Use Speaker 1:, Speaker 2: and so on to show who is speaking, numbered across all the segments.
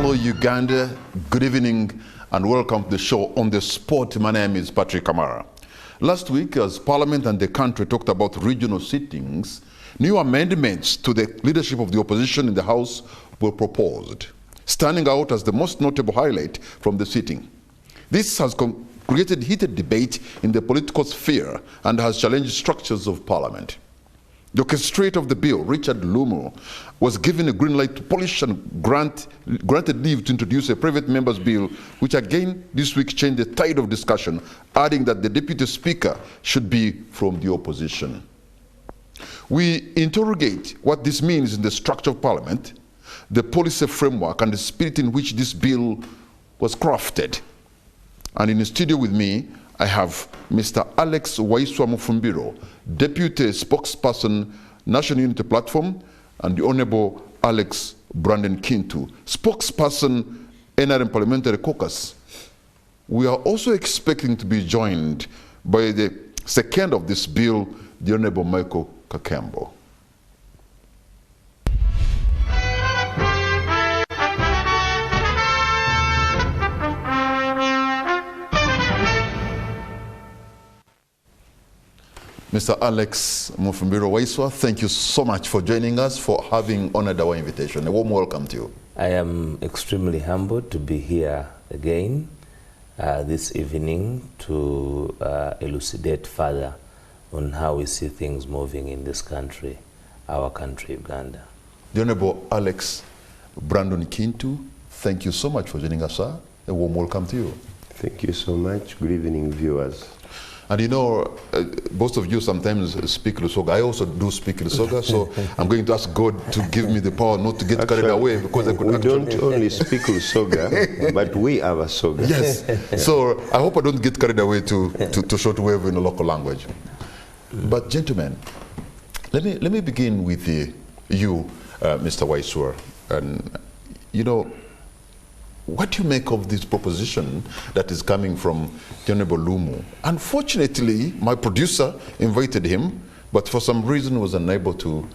Speaker 1: Hello, Uganda. Good evening and welcome to the show On the Spot. My name is Patrick Kamara. Last week, as Parliament and the country talked about regional sittings, new amendments to the leadership of the opposition in the House were proposed, standing out as the most notable highlight from the sitting. This has created heated debate in the political sphere and has challenged structures of Parliament. The orchestrator of the bill, Richard Lumu, was given a green light to polish and granted leave to introduce a private member's bill, which again this week changed the tide of discussion, adding that the deputy speaker should be from the opposition. We interrogate what this means in the structure of Parliament, the policy framework, and the spirit in which this bill was crafted. And in the studio with me, I have Mr. Alex Waiswa Mufumbiro, Deputy Spokesperson, National Unity Platform, and the Honorable Alex Brandon Kintu, Spokesperson, NRM Parliamentary Caucus. We are also expecting to be joined by the second of this bill, the Honorable Michael Kakembo. Mr. Alex Mufumbiro Waiswa, thank you so much for joining us, for having honored our invitation. A warm welcome to you.
Speaker 2: I am extremely humbled to be here again this evening to elucidate further on how we see things moving in this country, our country, Uganda.
Speaker 1: The Honorable Alex Brandon Kintu, thank you so much for joining us, sir. A warm welcome to you.
Speaker 3: Thank you so much. Good evening, viewers.
Speaker 1: And you know, most of you sometimes speak Lusoga. I also do speak Lusoga, so I'm going to ask God to give me the power not to get carried away, because I could
Speaker 3: we don't only speak Lusoga, but we have a Soga.
Speaker 1: Yes. So I hope I don't get carried away to shortwave in a local language. But gentlemen, let me begin with you, Mr. Waiswa. And you know, what do you make of this proposition that is coming from Honorable Lumu? Unfortunately, my producer invited him, but for some reason was unable to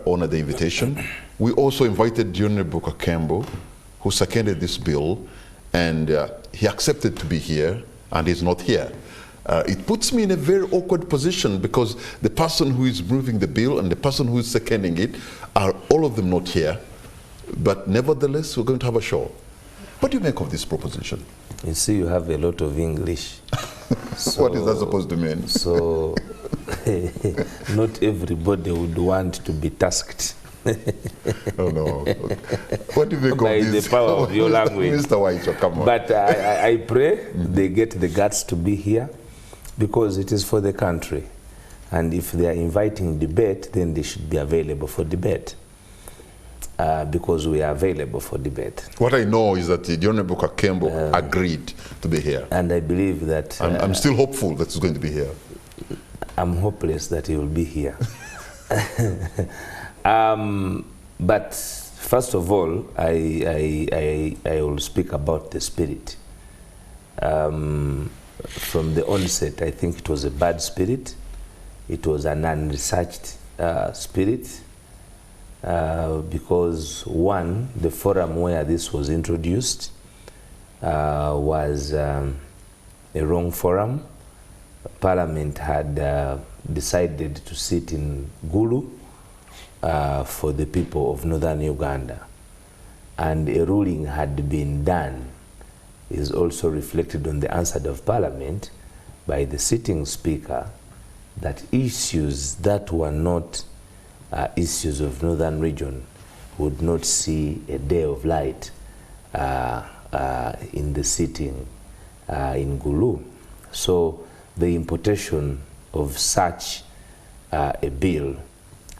Speaker 1: honor the invitation. We also invited Honorable Kakembo, who seconded this bill, and he accepted to be here, and he's not here. It puts me in a very awkward position, because the person who is moving the bill and the person who is seconding it are all of them not here. But nevertheless, we're going to have a show. What do you make of this proposition?
Speaker 2: You see, you have a lot of English. So,
Speaker 1: what is that supposed to mean?
Speaker 2: So, not everybody would want to be tasked.
Speaker 1: Oh no. What do you make
Speaker 2: by
Speaker 1: of this?
Speaker 2: The power of your language.
Speaker 1: Mr. Waiswa, come on.
Speaker 2: But I pray they get the guts to be here, because it is for the country. And if they are inviting debate, then they should be available for debate. Because we are available for debate.
Speaker 1: What I know is that the Honorable Kakembo agreed to be here.
Speaker 2: And I believe that...
Speaker 1: I'm still hopeful that he's going to be here.
Speaker 2: I'm hopeless that he will be here. But first of all, I will speak about the spirit. From the onset, I think it was a bad spirit. It was an unresearched spirit. Because one, the forum where this was introduced was a wrong forum. Parliament had decided to sit in Gulu for the people of northern Uganda, and a ruling had been done, is also reflected on the answer of Parliament by the sitting speaker, that issues that were not issues of northern region would not see a day of light in the sitting in Gulu. So the importation of such a bill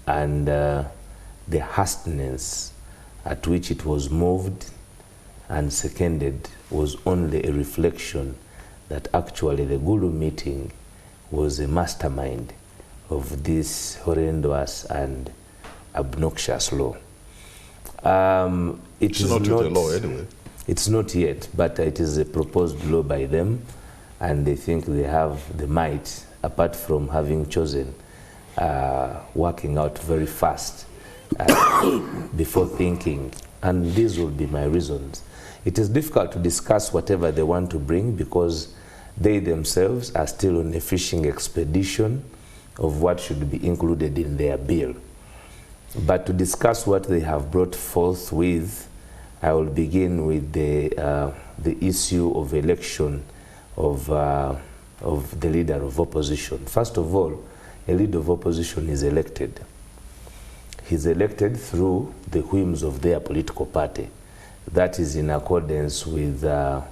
Speaker 2: and the harshness at which it was moved and seconded was only a reflection that actually the Gulu meeting was a mastermind of this horrendous and obnoxious law.
Speaker 1: It's not a law anyway.
Speaker 2: It's not yet, but it is a proposed law by them, and they think they have the might, apart from having chosen working out very fast before thinking and these will be my reasons. It is difficult to discuss whatever they want to bring because they themselves are still on a fishing expedition of what should be included in their bill. But to discuss what they have brought forth with, I will begin with the issue of election of the leader of opposition. First of all, a leader of opposition is elected. He's elected through the whims of their political party. That is in accordance with the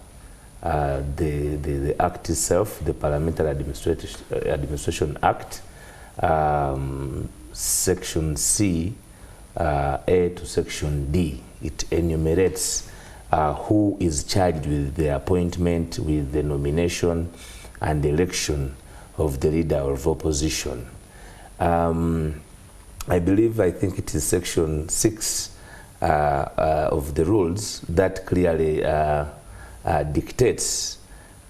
Speaker 2: Act itself, the Parliamentary Administration Act, Section C, A to Section D. It enumerates who is charged with the appointment, with the nomination and election of the leader of opposition. I think it is Section 6 of the rules that clearly dictates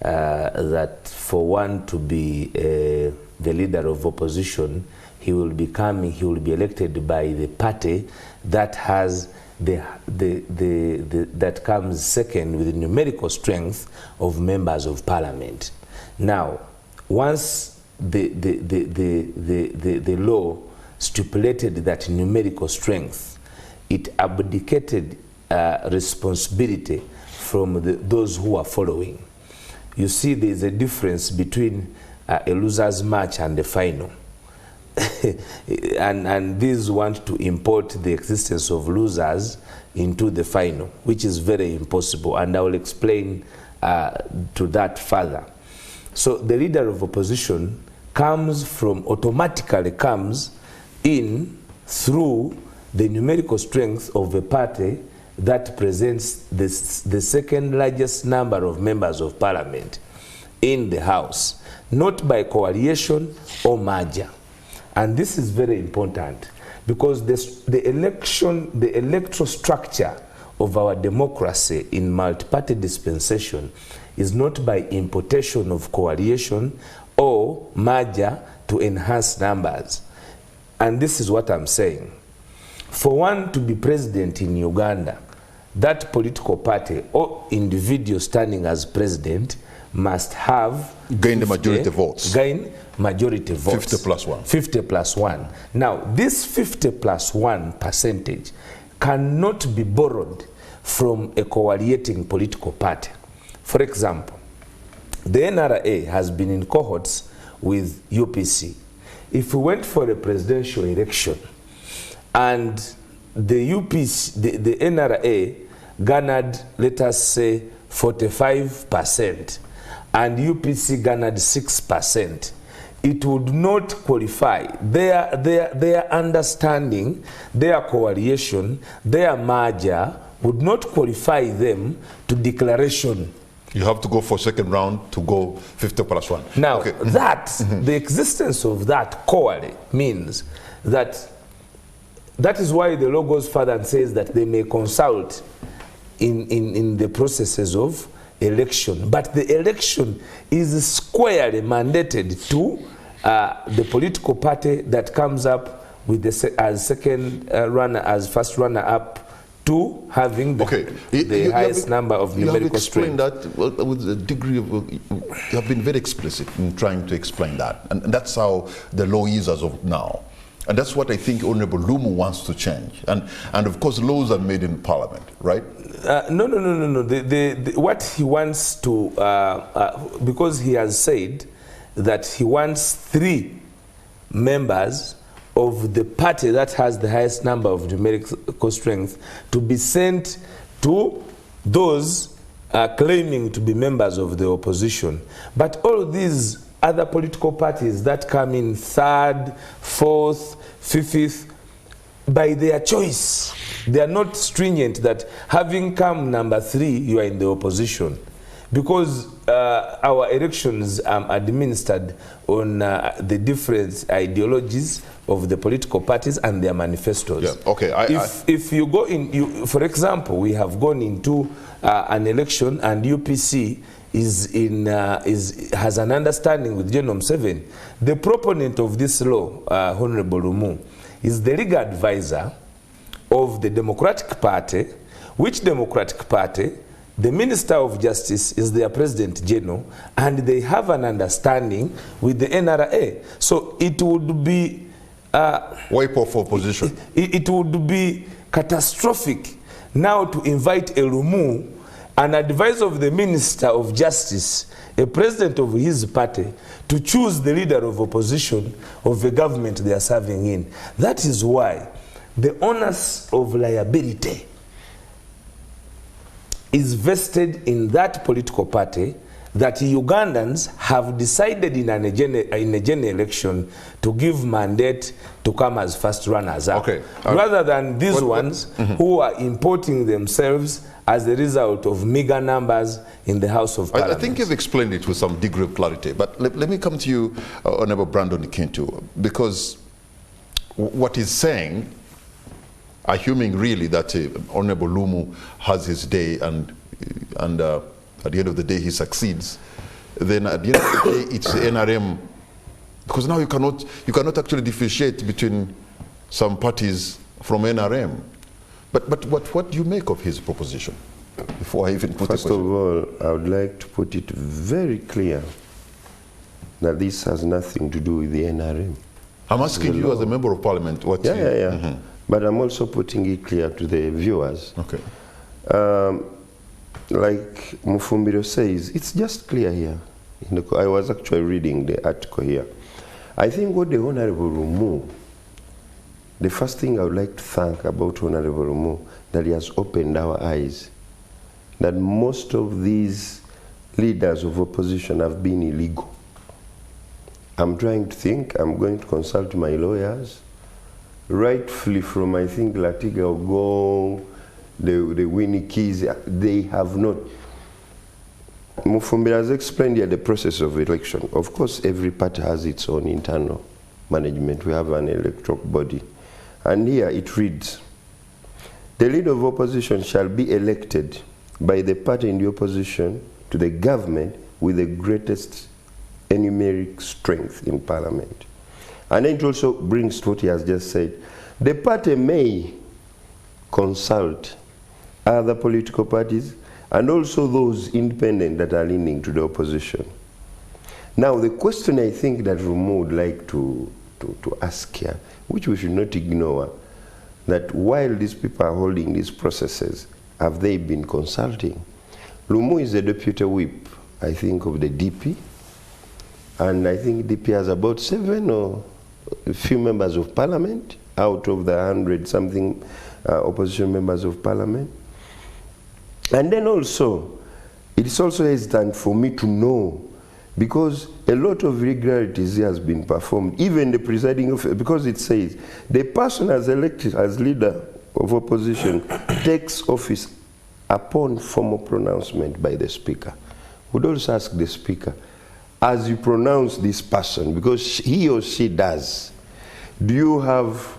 Speaker 2: that for one to be the leader of opposition, he will be elected by the party that has that comes second with the numerical strength of members of parliament. Now, once the law stipulated that numerical strength, it abdicated responsibility from those who are following. You see, there is a difference between a loser's match and the final. and these want to import the existence of losers into the final, which is very impossible, and I will explain to that further. So the leader of opposition automatically comes in through the numerical strength of a party that presents the second largest number of members of parliament in the House, not by coalition or merger. And this is very important because the electoral structure of our democracy in multi-party dispensation is not by importation of coalition or merger to enhance numbers. And this is what I'm saying. For one to be president in Uganda, that political party or individual standing as president must have
Speaker 1: gained the majority votes.
Speaker 2: Gain majority votes.
Speaker 1: 50 plus 1.
Speaker 2: 50 plus 1. Now, this 50 plus 1 percentage cannot be borrowed from a coaliting political party. For example, the NRA has been in cohorts with UPC. If we went for a presidential election and the UPC, the NRA garnered, let us say, 45%, and UPC garnered 6%, it would not qualify. Their understanding, their coalition, their merger would not qualify them to declaration.
Speaker 1: You have to go for second round to go 50 plus 1.
Speaker 2: Now, okay. The existence of that coally means that is why the law goes further and says that they may consult in the processes of election. But the election is squarely mandated to the political party that comes up with as first runner up to having the highest number of numerical strength.
Speaker 1: You have explained that with a degree of, you have been very explicit in trying to explain that. And that's how the law is as of now. And that's what I think Honorable Lumu wants to change. And of course, laws are made in Parliament, right?
Speaker 2: No. What he wants to, because he has said that he wants 3 members of the party that has the highest number of numerical strength to be sent to those claiming to be members of the opposition. But all these other political parties that come in 3rd, 4th, 5th, by their choice, they are not stringent that having come number 3, you are in the opposition. Because our elections are administered on the different ideologies of the political parties and their manifestos.
Speaker 1: Yeah, okay.
Speaker 2: If you go in, for example, we have gone into an election and UPC has an understanding with General 7. The proponent of this law, Honorable Lumu, is the legal advisor of the Democratic Party which Democratic Party, the Minister of Justice is their President General, and they have an understanding with the NRA. So it would be
Speaker 1: wipe off opposition.
Speaker 2: It would be catastrophic now to invite a Lumu, an advisor of the Minister of Justice, a president of his party, to choose the leader of opposition of the government they are serving in. That is why the onus of liability is vested in that political party that Ugandans have decided in a general election to give mandate to come as first runners up,
Speaker 1: okay.
Speaker 2: Rather than these ones who are importing themselves as a result of meager numbers in the House of Parliament.
Speaker 1: I think you've explained it with some degree of clarity, but let me come to you, Honorable Brandon Kintu, because what he's saying, assuming really that Honorable Lumu has his day and at the end of the day he succeeds, then at the end of the day it's the NRM, because now you cannot actually differentiate between some parties from NRM. But what do you make of his proposition? Before I even put
Speaker 3: First of all, I would like to put it very clear that this has nothing to do with the NRM.
Speaker 1: I'm asking you as a member of parliament what
Speaker 3: But I'm also putting it clear to the viewers.
Speaker 1: Okay.
Speaker 3: Like Mufumbiro says, it's just clear here. I was actually reading the article here. I think what the Honorable Lumu, the first thing I would like to thank about Honorable Lumu, that he has opened our eyes, that most of these leaders of opposition have been illegal. I'm trying to think, I'm going to consult my lawyers, rightfully from, I think, Latiga Ogong, the Winnie Keys, they have not. Mufumbira has explained here the process of election. Of course, every party has its own internal management. We have an electoral body. And here it reads, the leader of opposition shall be elected by the party in the opposition to the government with the greatest numeric strength in parliament. And then it also brings what he has just said. The party may consult other political parties and also those independent that are leaning to the opposition. Now, the question I think that Lumu would like to ask here, which we should not ignore, that while these people are holding these processes, have they been consulting? Lumu is the deputy whip, I think, of the DP, and I think DP has about 7 or a few members of parliament out of the 100-something opposition members of parliament. And then also, it's also hesitant for me to know, because a lot of irregularities has been performed, even the presiding officer, because it says, the person as elected as leader of opposition takes office upon formal pronouncement by the speaker. Would also ask the speaker, as you pronounce this person, because he or she does, do you have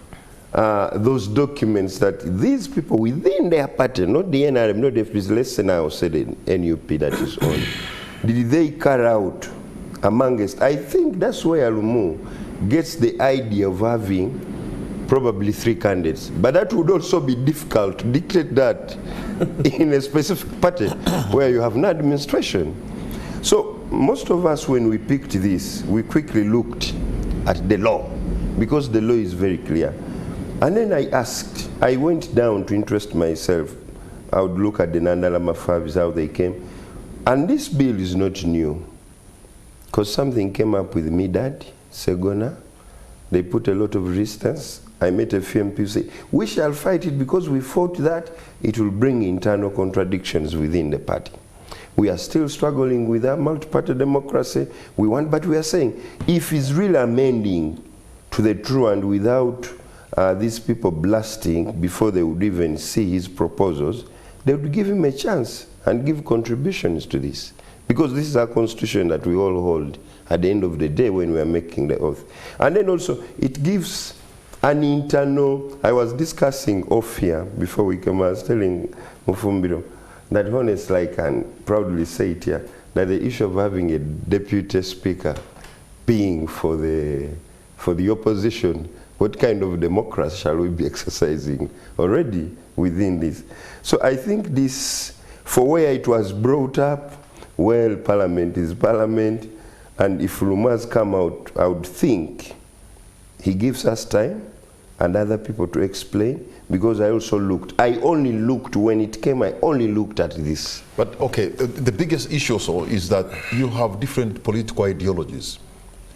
Speaker 3: those documents that these people within their party, not the NRM, not the FPC, let's say now say the NUP that is on, did they carry out amongst? I think that's where Lumu gets the idea of having probably 3 candidates. But that would also be difficult to dictate that in a specific party where you have no administration. So most of us, when we picked this, we quickly looked at the law, because the law is very clear. And then I went down to interest myself. I would look at the Nandalama Favis, how they came. And this bill is not new, because something came up with Midad, Segona. They put a lot of resistance. I met a few MPs say, we shall fight it because we fought that. It will bring internal contradictions within the party. We are still struggling with our multi-party democracy. But we are saying, if it's really amending to the true and without these people blasting before they would even see his proposals, they would give him a chance and give contributions to this. Because this is our constitution that we all hold at the end of the day when we are making the oath. And then also, it gives an internal, I was discussing off here before we came, I was telling Mufumbiro that honestly I can proudly say it here, that the issue of having a deputy speaker being for the opposition What kind of democracy shall we be exercising already within this? So I think this, for where it was brought up, well, Parliament is Parliament, and if Lumu has come out, I would think he gives us time and other people to explain, because I only looked when it came, I only looked at this.
Speaker 1: But okay, the biggest issue also is that you have different political ideologies.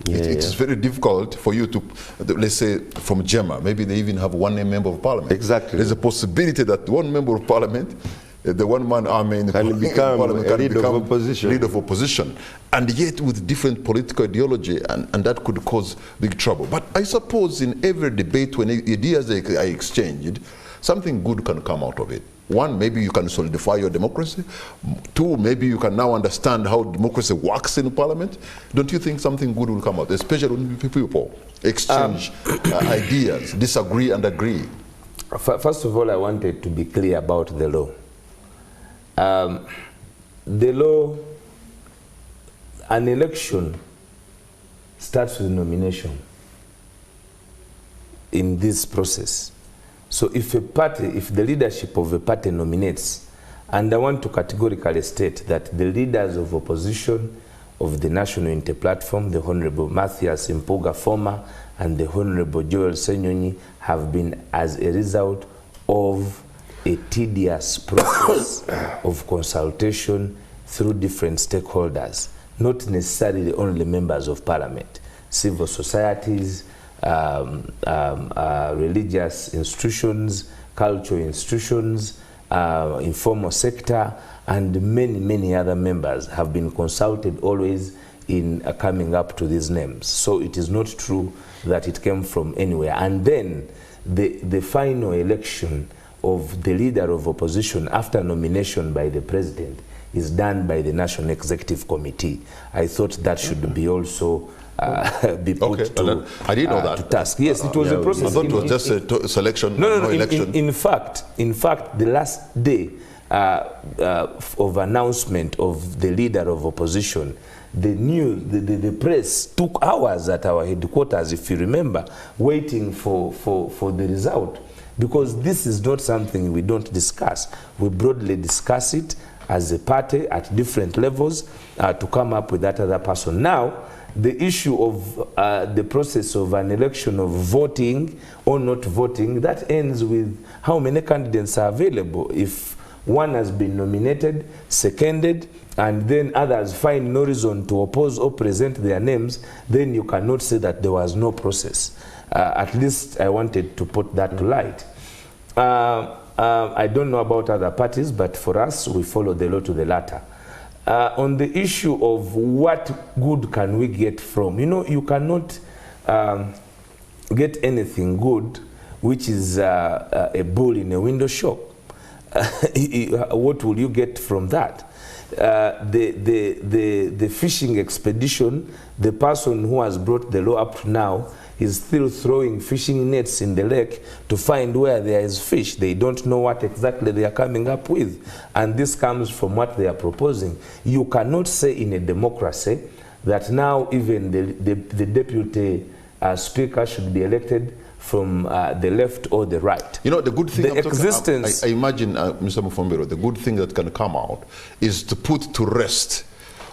Speaker 1: It's very difficult for you to, let's say, from Gemma, maybe they even have one member of parliament.
Speaker 3: Exactly.
Speaker 1: There's a possibility that one member of parliament, the one-man army in the
Speaker 3: become
Speaker 1: parliament,
Speaker 3: a leader of opposition.
Speaker 1: Leader of opposition, and yet with different political ideology, and that could cause big trouble. But I suppose in every debate, when ideas are exchanged, something good can come out of it. One, maybe you can solidify your democracy. Two, maybe you can now understand how democracy works in parliament. Don't you think something good will come out, especially when people exchange ideas, disagree and agree?
Speaker 2: First of all, I wanted to be clear about the law. The law, an election starts with nomination in this process. So if a party, if the leadership of a party nominates, and I want to categorically state that the leaders of opposition of the National Unity Platform, the Honorable Matthias Impuga Former and the Honorable Joel Senyonyi, have been as a result of a tedious process of consultation through different stakeholders, not necessarily only members of parliament, civil societies, religious institutions, cultural institutions, informal sector, and many other members have been consulted always in coming up to these names. So it is not true that it came from anywhere. And then the final election of the leader of opposition after nomination by the president is done by the National Executive Committee. I thought that should be also be put to,
Speaker 1: I didn't know that.
Speaker 2: to task. Yes, it was a process.
Speaker 1: I thought it was just a selection,
Speaker 2: no
Speaker 1: election.
Speaker 2: In fact, the last day of announcement of the leader of opposition, the press took hours at our headquarters, if you remember, waiting for the result. Because this is not something we don't discuss. We broadly discuss it as a party at different levels to come up with that other person. Now, the issue of the process of an election of voting or not voting, that ends with how many candidates are available. If one has been nominated, seconded, and then others find no reason to oppose or present their names, then you cannot say that there was no process. At least I wanted to put that to light. I don't know about other parties, but for us, we follow the law to the letter. On the issue of what good can we get from, you cannot get anything good which is a bull in a window shop. What will you get from that? The fishing expedition, the person who has brought the law up to now is still throwing fishing nets in the lake to find where there is fish. They don't know what exactly they are coming up with. And this comes from what they are proposing. You cannot say in a democracy that now even the deputy speaker should be elected from the left or the right.
Speaker 1: The good thing,
Speaker 2: I
Speaker 1: imagine, Mr. Mufombero, the good thing that can come out is to put to rest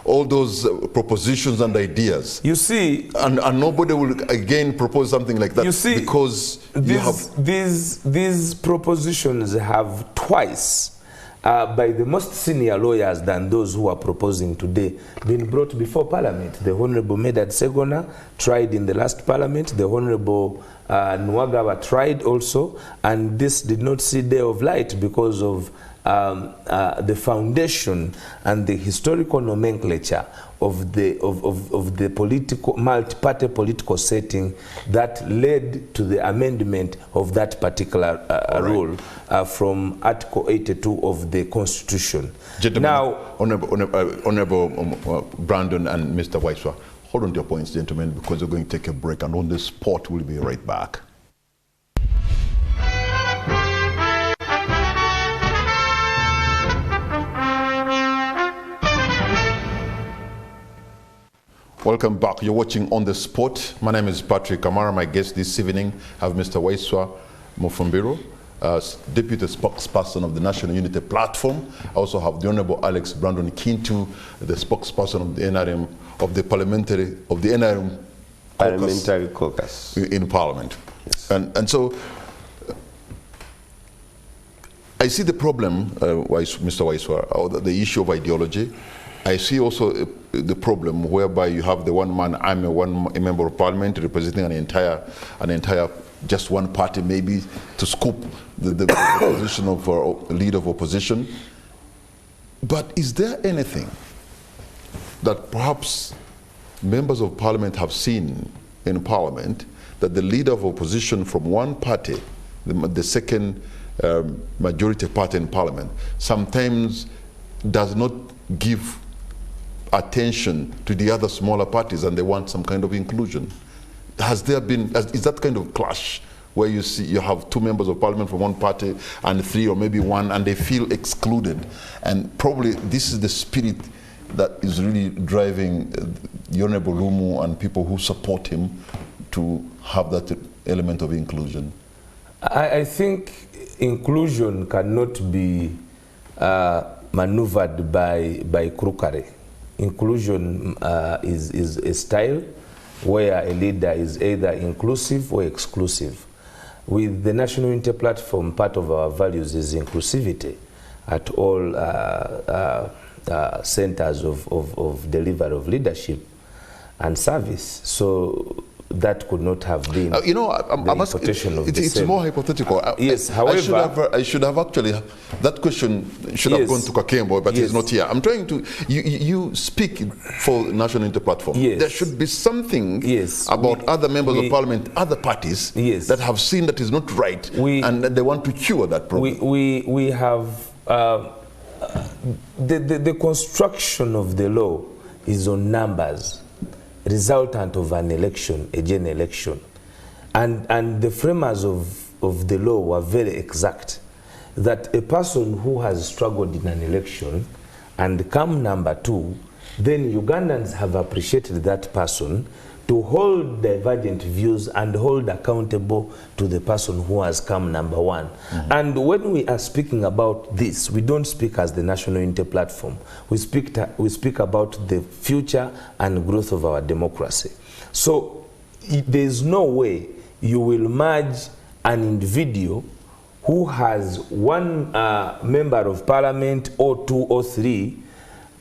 Speaker 1: all those propositions and ideas.
Speaker 2: You see,
Speaker 1: and nobody will again propose something like that.
Speaker 2: You see,
Speaker 1: because
Speaker 2: these propositions have twice, by the most senior lawyers than those who are proposing today, been brought before Parliament. The Honorable Medad Segona tried in the last Parliament. The Honorable Nwagawa tried also, and this did not see day of light because of the foundation and the historical nomenclature of the political multi-party political setting that led to the amendment of that particular rule from Article 82 of the Constitution.
Speaker 1: Gentlemen,
Speaker 2: now,
Speaker 1: Honorable Brandon and Mr. Waiswa, hold on to your points, gentlemen, because we're going to take a break, and on the spot we'll be right back. Welcome back. You're watching On the Spot. My name is Patrick Kamara. My guest this evening have Mr. Waiswa Mufumbiro, Deputy Spokesperson of the National Unity Platform. I also have the Honorable Alex Brandon Kintu, the Spokesperson of the NRM, of the NRM
Speaker 3: Parliamentary caucus
Speaker 1: in Parliament.
Speaker 3: Yes.
Speaker 1: And so I see the problem, Mr. Waiswa, the issue of ideology. I see also the problem whereby you have the one-man army, a member of parliament representing an entire, just one party maybe to scoop the position of leader of opposition. But is there anything that perhaps members of parliament have seen in parliament that the leader of opposition from one party, the second majority party in parliament, sometimes does not give attention to the other smaller parties and they want some kind of inclusion? Is that kind of clash where you see you have two members of parliament from one party and three or maybe one and they feel excluded? And probably this is the spirit that is really driving the Honorable Lumu and people who support him to have that element of inclusion.
Speaker 2: I think inclusion cannot be maneuvered by crookery. Inclusion is a style where a leader is either inclusive or exclusive. With the National Unity Platform, part of our values is inclusivity at all centers of delivery of leadership and service. So that could not have been
Speaker 1: you know, it's more hypothetical.
Speaker 2: Yes, however,
Speaker 1: I should have actually, that question should have gone to Kakembo, but he's not here. I'm trying to, you speak for National Unity Platform.
Speaker 2: Yes.
Speaker 1: There should be something about other members of parliament, other parties that have seen that is not right and they want to cure that problem.
Speaker 2: We have, the construction of the law is on numbers, resultant of an election, a general election. And the framers of the law were very exact that a person who has struggled in an election and come number 2, then Ugandans have appreciated that person to hold divergent views and hold accountable to the person who has come number 1. Mm-hmm. And when we are speaking about this, we don't speak as the National Unity Platform. We speak about the future and growth of our democracy. So there is no way you will merge an individual who has one member of parliament or 2 or 3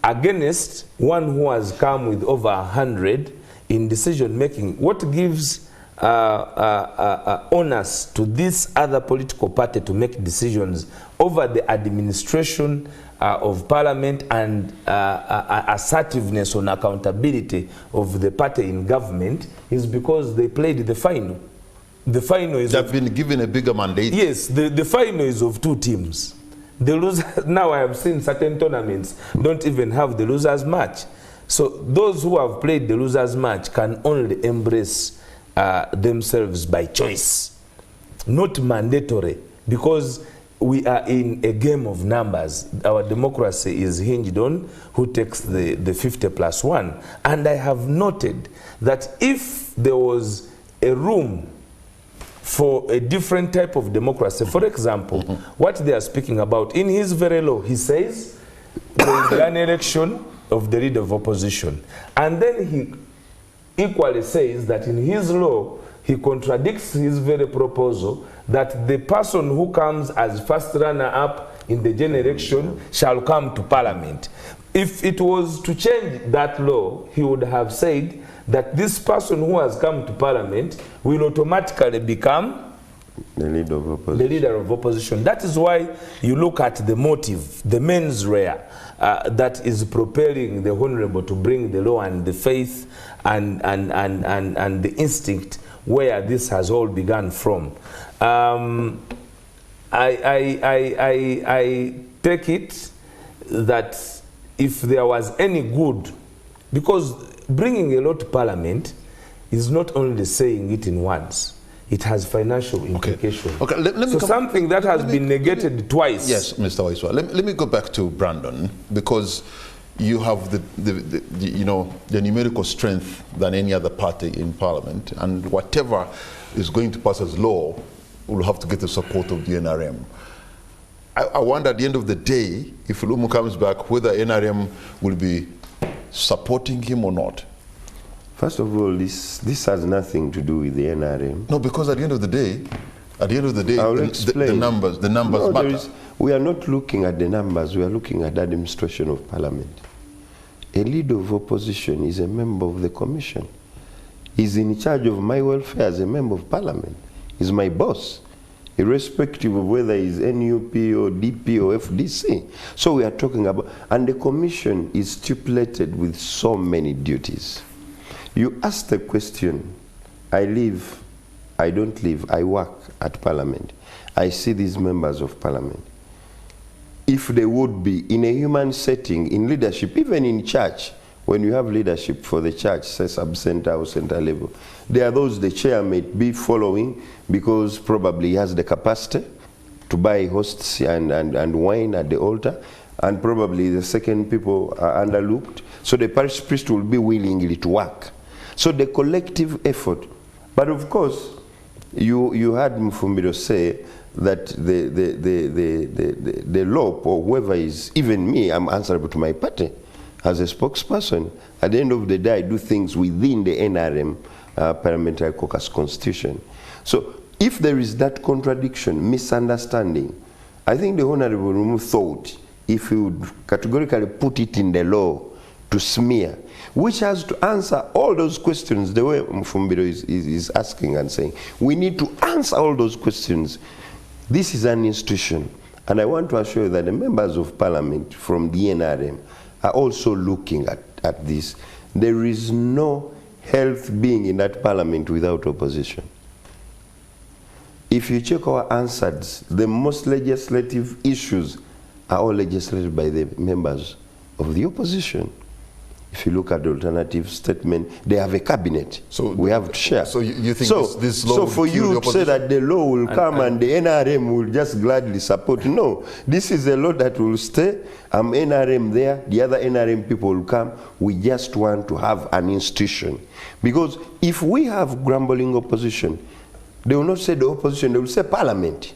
Speaker 2: against one who has come with over 100 in decision making. What gives onus to this other political party to make decisions over the administration of parliament and assertiveness on accountability of the party in government is because they played the final. The final is...
Speaker 1: They've been given a bigger mandate.
Speaker 2: Yes, the final is of 2 teams. The loser, now I have seen certain tournaments don't even have the losers match. So those who have played the losers match can only embrace themselves by choice, not mandatory, because we are in a game of numbers. Our democracy is hinged on who takes the 50+1. And I have noted that if there was a room for a different type of democracy, for example, what they are speaking about, in his very law, he says there will be an election of the leader of opposition. And then he equally says that in his law, he contradicts his very proposal that the person who comes as first runner-up in the general election shall come to parliament. If it was to change that law, he would have said that this person who has come to parliament will automatically become
Speaker 3: the leader of opposition.
Speaker 2: The leader of opposition. That is why you look at the motive, the mens rea, that is propelling the Honorable to bring the law and the faith and the instinct where this has all begun from. I take it that if there was any good, because bringing a law to parliament is not only saying it in words, it has financial implications.
Speaker 1: Okay. Let me
Speaker 2: something that has been negated twice.
Speaker 1: Yes, Mr. Waiswa. Let me go back to Brandon, because you have the you know, the numerical strength than any other party in parliament, and whatever is going to pass as law will have to get the support of the NRM. I wonder at the end of the day, if Lumu comes back, whether NRM will be supporting him or not.
Speaker 3: First of all, this has nothing to do with the NRM.
Speaker 1: No, because at the end of the day, the numbers
Speaker 3: no,
Speaker 1: matter.
Speaker 3: We are not looking at the numbers, we are looking at the administration of parliament. A leader of opposition is a member of the commission. He's in charge of my welfare as a member of parliament. He's my boss, irrespective of whether he's NUP or DP or FDC. So we are talking about, and the commission is stipulated with so many duties. You ask the question, I live, I don't live, I work at parliament. I see these members of parliament. If they would be in a human setting, in leadership, even in church, when you have leadership for the church, say sub-center or center level, there are those the chair may be following because probably he has the capacity to buy hosts and wine at the altar, and probably the second people are underlooked. So the parish priest will be willingly to work. So the collective effort. But of course, you heard Mfumbiro say that the law, or whoever is, even me, I'm answerable to my party as a spokesperson. At the end of the day, I do things within the NRM parliamentary caucus constitution. So if there is that contradiction, misunderstanding, I think the Honorable Lumu thought if he would categorically put it in the law to smear, which has to answer all those questions the way Mfumbiro is asking and saying. We need to answer all those questions. This is an institution, and I want to assure you that the members of parliament from the NRM are also looking at this. There is no health being in that parliament without opposition. If you check our answers, the most legislative issues are all legislated by the members of the opposition. If you look at the alternative statement, they have a cabinet. So we have to share.
Speaker 1: So you think this law
Speaker 3: so for you to say that the law will come and the NRM will just gladly support, no. This is a law that will stay. I'm NRM there, the other NRM people will come. We just want to have an institution. Because if we have grumbling opposition, they will not say the opposition, they will say parliament.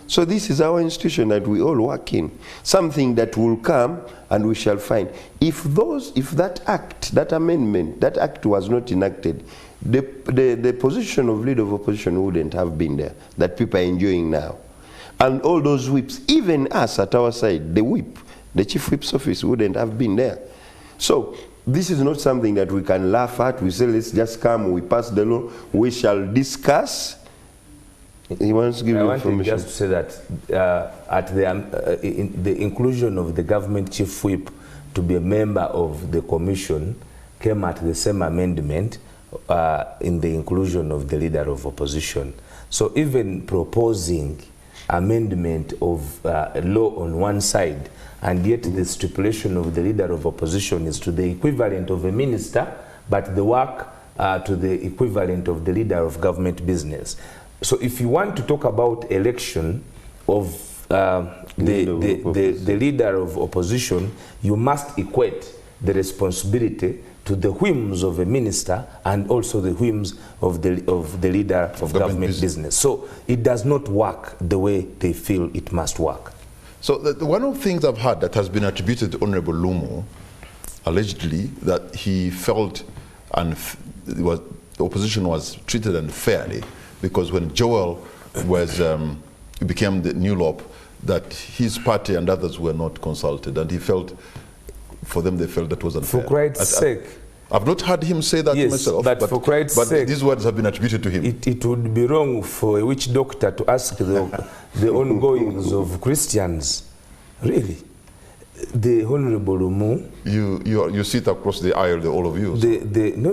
Speaker 3: So this is our institution that we all work in. Something that will come and we shall find. If that act, that amendment, that act was not enacted, the position of leader of opposition wouldn't have been there, that people are enjoying now. And all those whips, even us at our side, the whip, the chief whip's office wouldn't have been there. So this is not something that we can laugh at. We say, let's just come, we pass the law, we shall discuss. He wants to give you information.
Speaker 2: I want just to say that at the inclusion of the government chief whip to be a member of the commission came at the same amendment in the inclusion of the leader of opposition. So even proposing amendment of law on one side, and yet the stipulation of the leader of opposition is to the equivalent of a minister, but the work to the equivalent of the leader of government business. So if you want to talk about election of the leader of opposition, you must equate the responsibility to the whims of a minister and also the whims of the leader of government business. So it does not work the way they feel it must work.
Speaker 1: So one of the things I've heard that has been attributed to Honorable Lumu, allegedly, that he felt the opposition was treated unfairly, because when Joel became the new LOP, that his party and others were not consulted, and he felt, for them, they felt that was unfair.
Speaker 2: For Christ's sake.
Speaker 1: I've not heard him say that myself,
Speaker 2: but for Christ's sake,
Speaker 1: these words have been attributed to him.
Speaker 2: It would be wrong for a witch doctor to ask the ongoings of Christians. Really. The Honorable Lumu.
Speaker 1: You sit across the aisle, all of you.
Speaker 2: No,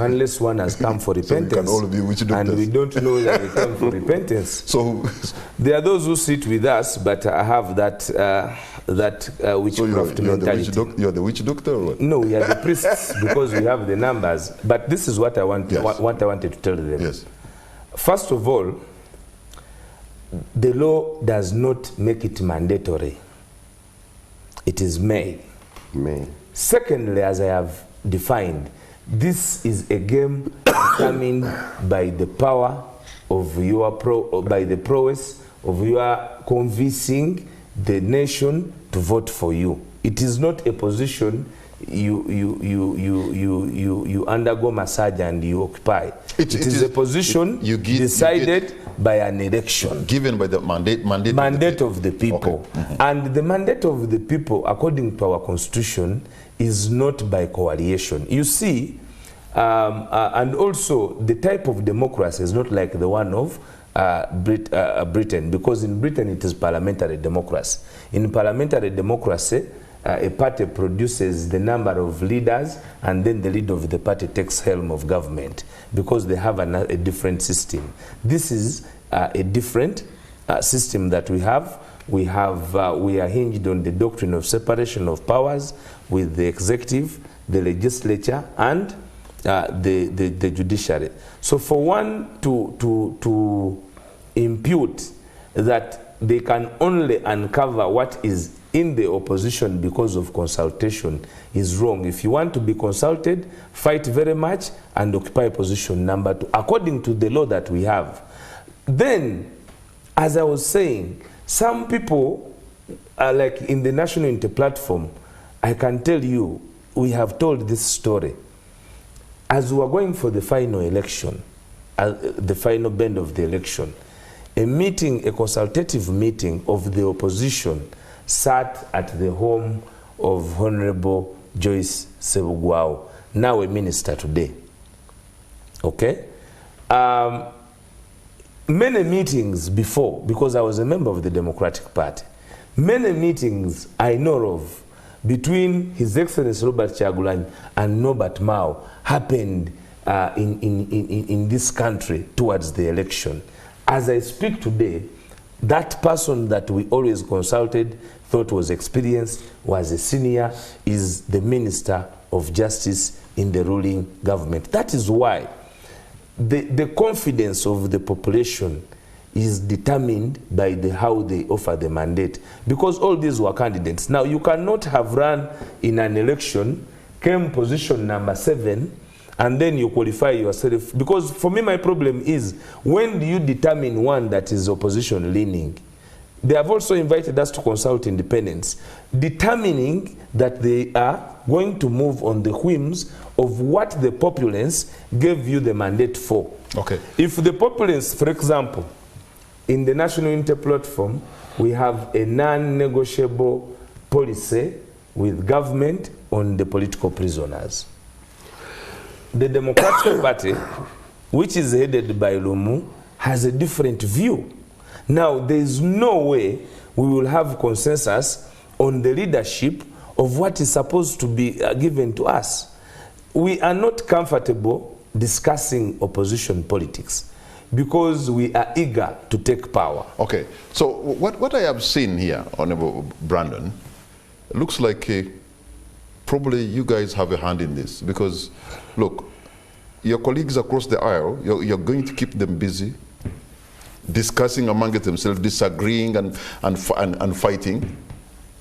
Speaker 2: unless one has come for repentance.
Speaker 1: So we can all be witch doctors.
Speaker 2: And we don't know that we come for repentance.
Speaker 1: So
Speaker 2: there are those who sit with us, but have that witchcraft mentality.
Speaker 1: You're the witch doctor or what?
Speaker 2: No, we are the priests because we have the numbers. But this is what I wanted to tell them.
Speaker 1: Yes.
Speaker 2: First of all, the law does not make it mandatory. It is made.
Speaker 3: May.
Speaker 2: Secondly, as I have defined, this is a game determined by the power of your by the prowess of your convincing the nation to vote for you. It is not a position you undergo massage and you occupy. It is a position decided by an election.
Speaker 1: Given by the mandate
Speaker 2: of the people.
Speaker 1: Okay.
Speaker 2: And the mandate of the people, according to our constitution, is not by coalition. You see, and also the type of democracy is not like the one of Britain, because in Britain it is parliamentary democracy. In parliamentary democracy, a party produces the number of leaders, and then the leader of the party takes helm of government, because they have a different system. This is a different system that we have. We are hinged on the doctrine of separation of powers with the executive, the legislature, and the judiciary. So for one to impute that they can only uncover what is in the opposition because of consultation is wrong. If you want to be consulted, fight very much and occupy position number 2, according to the law that we have. Then, as I was saying, some people are like in the National Unity Platform. I can tell you, we have told this story. As we are going for the final election, the final bend of the election, a consultative meeting of the opposition sat at the home of Honorable Joyce Sebugwao, now a minister today. Okay? Many meetings before, because I was a member of the Democratic Party, many meetings I know of between His Excellency Robert Kyagulanyi and Norbert Mao happened in this country towards the election. As I speak today, that person that we always consulted, thought was experienced, was a senior, is the Minister of Justice in the ruling government. That is why the confidence of the population is determined by how they offer the mandate. Because all these were candidates. Now, you cannot have run in an election, came position number 7, and then you qualify yourself. Because for me, my problem is, when do you determine one that is opposition leaning? They have also invited us to consult independents, determining that they are going to move on the whims of what the populace gave you the mandate for.
Speaker 1: Okay.
Speaker 2: If the populace, for example, in the National Unity Platform, we have a non-negotiable policy with government on the political prisoners. The Democratic Party, which is headed by Lumu, has a different view. Now, there is no way we will have consensus on the leadership of what is supposed to be given to us. We are not comfortable discussing opposition politics because we are eager to take power.
Speaker 1: Okay, so what I have seen here, Honorable Brandon, looks like probably you guys have a hand in this, because look, your colleagues across the aisle, you're going to keep them busy discussing among themselves, disagreeing and fighting.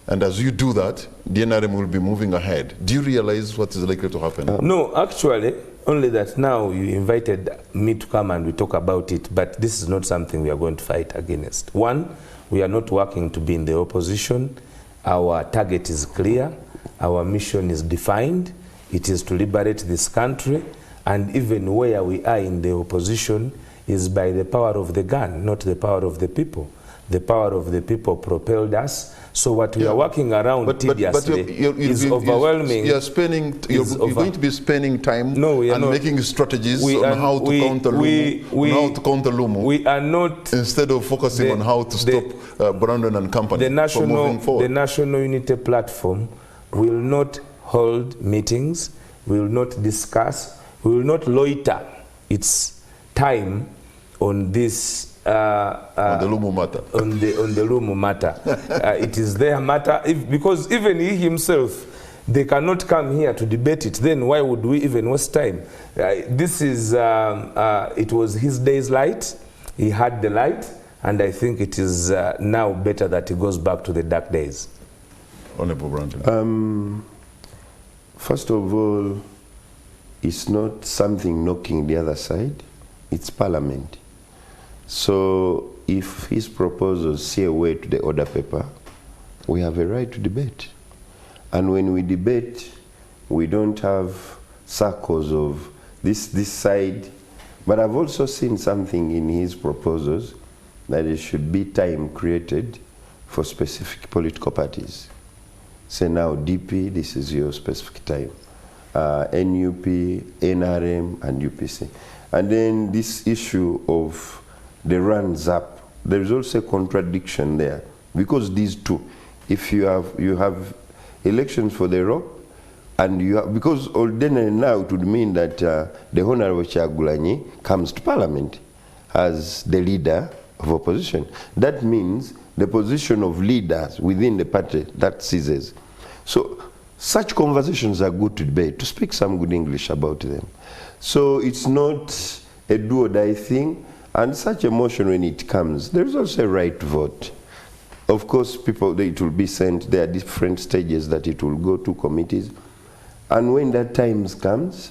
Speaker 1: And as you do that, the NRM will be moving ahead. Do you realize what is likely to happen?
Speaker 2: No, actually, only that now you invited me to come and we talk about it, but this is not something we are going to fight against. One, we are not working to be in the opposition. Our target is clear. Our mission is defined. It is to liberate this country. And even where we are in the opposition is by the power of the gun, not the power of the people. The power of the people propelled us. So what we are working around tediously is overwhelming.
Speaker 1: You're going to be spending time and making strategies on how to counter Lumu.
Speaker 2: We are not,
Speaker 1: instead of focusing on how to stop Brandon and company from moving forward.
Speaker 2: The National Unity Platform will not hold meetings, will not discuss, will not loiter its time on this
Speaker 1: on the Lumu matter.
Speaker 2: On the Lumu matter. It is their matter. Because even he himself, they cannot come here to debate it. Then why would we even waste time? This is, it was his day's light. He had the light. And I think it is now better that he goes back to the dark days.
Speaker 1: Honorable Brandon.
Speaker 3: First of all, it's not something knocking the other side, it's Parliament. So if his proposals see a way to the order paper, we have a right to debate. And when we debate, we don't have circles of this side. But I've also seen something in his proposals that there should be time created for specific political parties. Say now DP, this is your specific time. NUP, NRM, and UPC. And then this issue of the runs up, there is also a contradiction there. Because these two, if you have elections for the rock, and you have, because ordinarily now it would mean that the Honorable Kyagulanyi comes to Parliament as the leader of opposition. That means the position of leaders within the party, that ceases. So such conversations are good to debate, to speak some good English about them. So it's not a do or die thing, and such a motion when it comes, there is also a right to vote. Of course, people, it will be sent, there are different stages that it will go to committees. And when that time comes,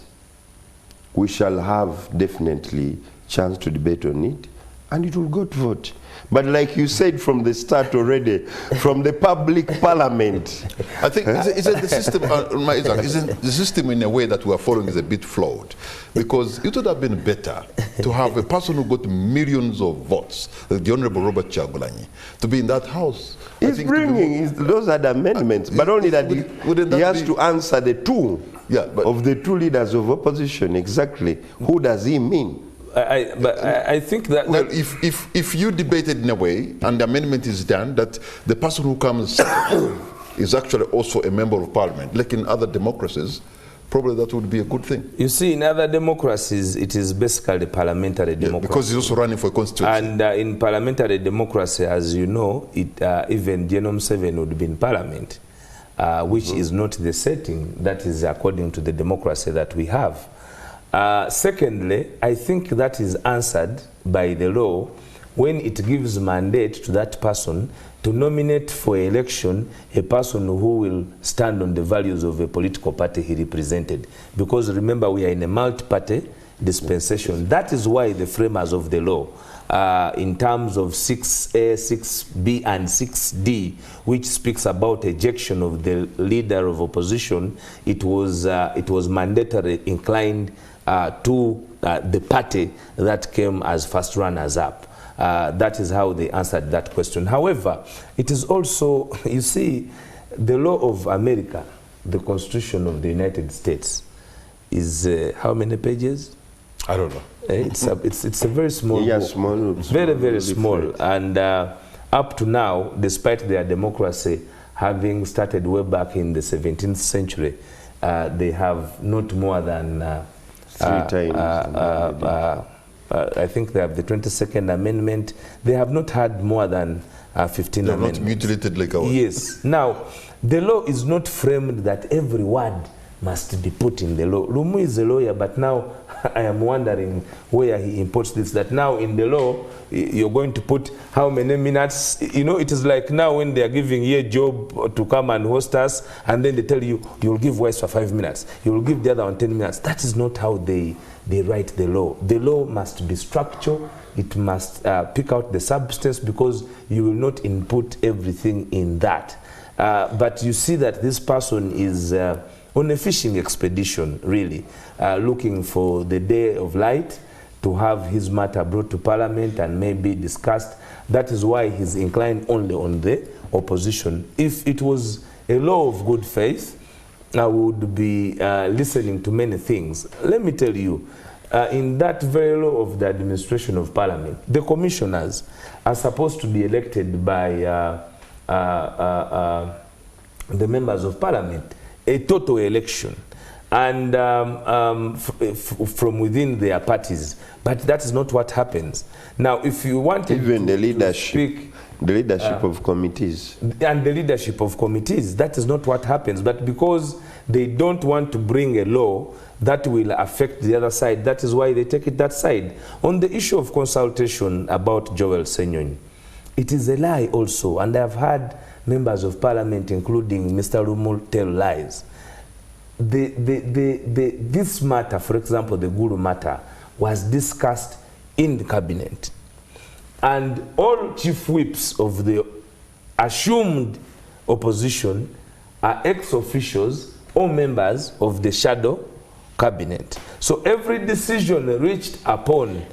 Speaker 3: we shall have definitely chance to debate on it, and it will go to vote. But like you said from the start already, from the public parliament.
Speaker 1: I think isn't the system in a way that we are following is a bit flawed, because it would have been better to have a person who got millions of votes, like the Honorable Robert Kyagulanyi, to be in that house.
Speaker 3: He's bringing those are the amendments, but only that he has to answer the two of the two leaders of opposition. Exactly, who does he mean?
Speaker 2: I think that...
Speaker 1: Well, if you debated in a way, and the amendment is done, that the person who comes second is actually also a member of Parliament, like in other democracies, probably that would be a good thing.
Speaker 2: You see, in other democracies, it is basically parliamentary democracy.
Speaker 1: Because he's also running for a constituency.
Speaker 2: And in parliamentary democracy, as you know, even Genome 7 would be in Parliament, which is not the setting that is according to the democracy that we have. Secondly, I think that is answered by the law when it gives mandate to that person to nominate for election a person who will stand on the values of a political party he represented. Because remember, we are in a multi-party dispensation. That is why the framers of the law, in terms of 6A, 6B, and 6D, which speaks about ejection of the leader of opposition, it was mandatory inclined to the party that came as first runners-up. That is how they answered that question. However, it is also, you see, the law of America, the Constitution of the United States, is how many pages?
Speaker 1: I don't know.
Speaker 2: It's a very small book.
Speaker 3: Small,
Speaker 2: very, very small. And up to now, despite their democracy having started way back in the 17th century, they have not more than...
Speaker 3: Three times.
Speaker 2: I think they have the 22nd Amendment. They have not had more than 15
Speaker 1: They're
Speaker 2: amendments.
Speaker 1: not mutilated like ours.
Speaker 2: Yes. Now, the law is not framed that every word must be put in the law. Lumu is a lawyer, but now I am wondering where he imports this, that now in the law, you're going to put how many minutes. You know, it is like now when they are giving you a job to come and host us, and then they tell you, you'll give voice for 5 minutes, you'll give the other one 10 minutes. That is not how they write the law. The law must be structured. It must pick out the substance, because you will not input everything in that. But you see that this person is on a fishing expedition, really, looking for the day of light to have his matter brought to Parliament and maybe discussed. That is why he's inclined only on the opposition. If it was a law of good faith, I would be listening to many things. Let me tell you, in that very law of the administration of Parliament, the commissioners are supposed to be elected by the members of Parliament, a total election, and from within their parties. But that is not what happens. Now, if you want
Speaker 3: even the leadership, of committees.
Speaker 2: And the leadership of committees, that is not what happens. But because they don't want to bring a law that will affect the other side, that is why they take it that side. On the issue of consultation about Joel Senyonyi, it is a lie also, and I have had members of Parliament, including Mr. Lumu, tell lies. this matter, for example, the Guru matter, was discussed in the cabinet. And all chief whips of the assumed opposition are ex-officials or members of the shadow cabinet. So every decision reached upon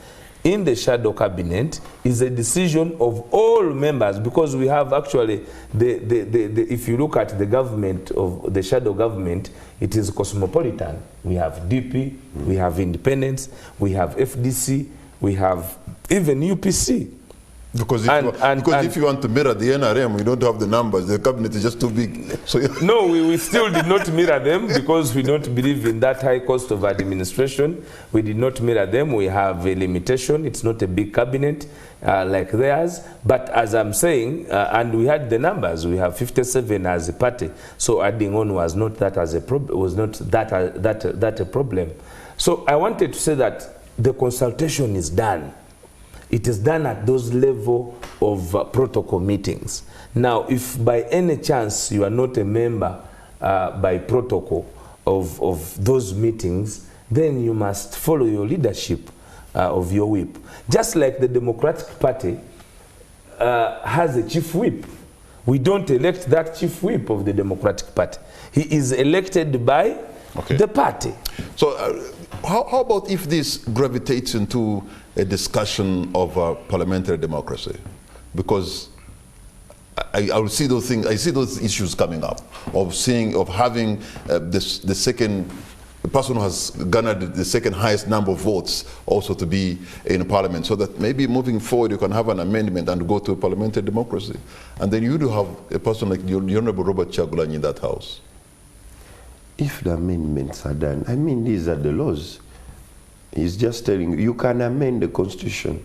Speaker 2: in the shadow cabinet is a decision of all members, because we have actually, if you look at the government of the shadow government, it is cosmopolitan. We have DP, we have independents, we have FDC, we have even UPC.
Speaker 1: Because if you want to mirror the NRM, we don't have the numbers. The cabinet is just too big. So
Speaker 2: no, we still did not mirror them, because we don't believe in that high cost of administration. We did not mirror them. We have a limitation. It's not a big cabinet like theirs. But as I'm saying, and we had the numbers. We have 57 as a party. So adding on was not that as a problem. Was not that a problem. So I wanted to say that the consultation is done. It is done at those level of protocol meetings. Now, if by any chance you are not a member by protocol of those meetings, then you must follow your leadership of your whip. Just like the Democratic Party has a chief whip. We don't elect that chief whip of the Democratic Party. He is elected by the party.
Speaker 1: So how about if this gravitates into a discussion of parliamentary democracy? Because I will see those things. I see those issues coming up of having the person who has garnered the second highest number of votes also to be in parliament, so that maybe moving forward you can have an amendment and go to parliamentary democracy, and then you do have a person like the Honorable Robert Chagulanyi in that house.
Speaker 3: If the amendments are done, I mean, these are the laws. He's just telling you, you can amend the constitution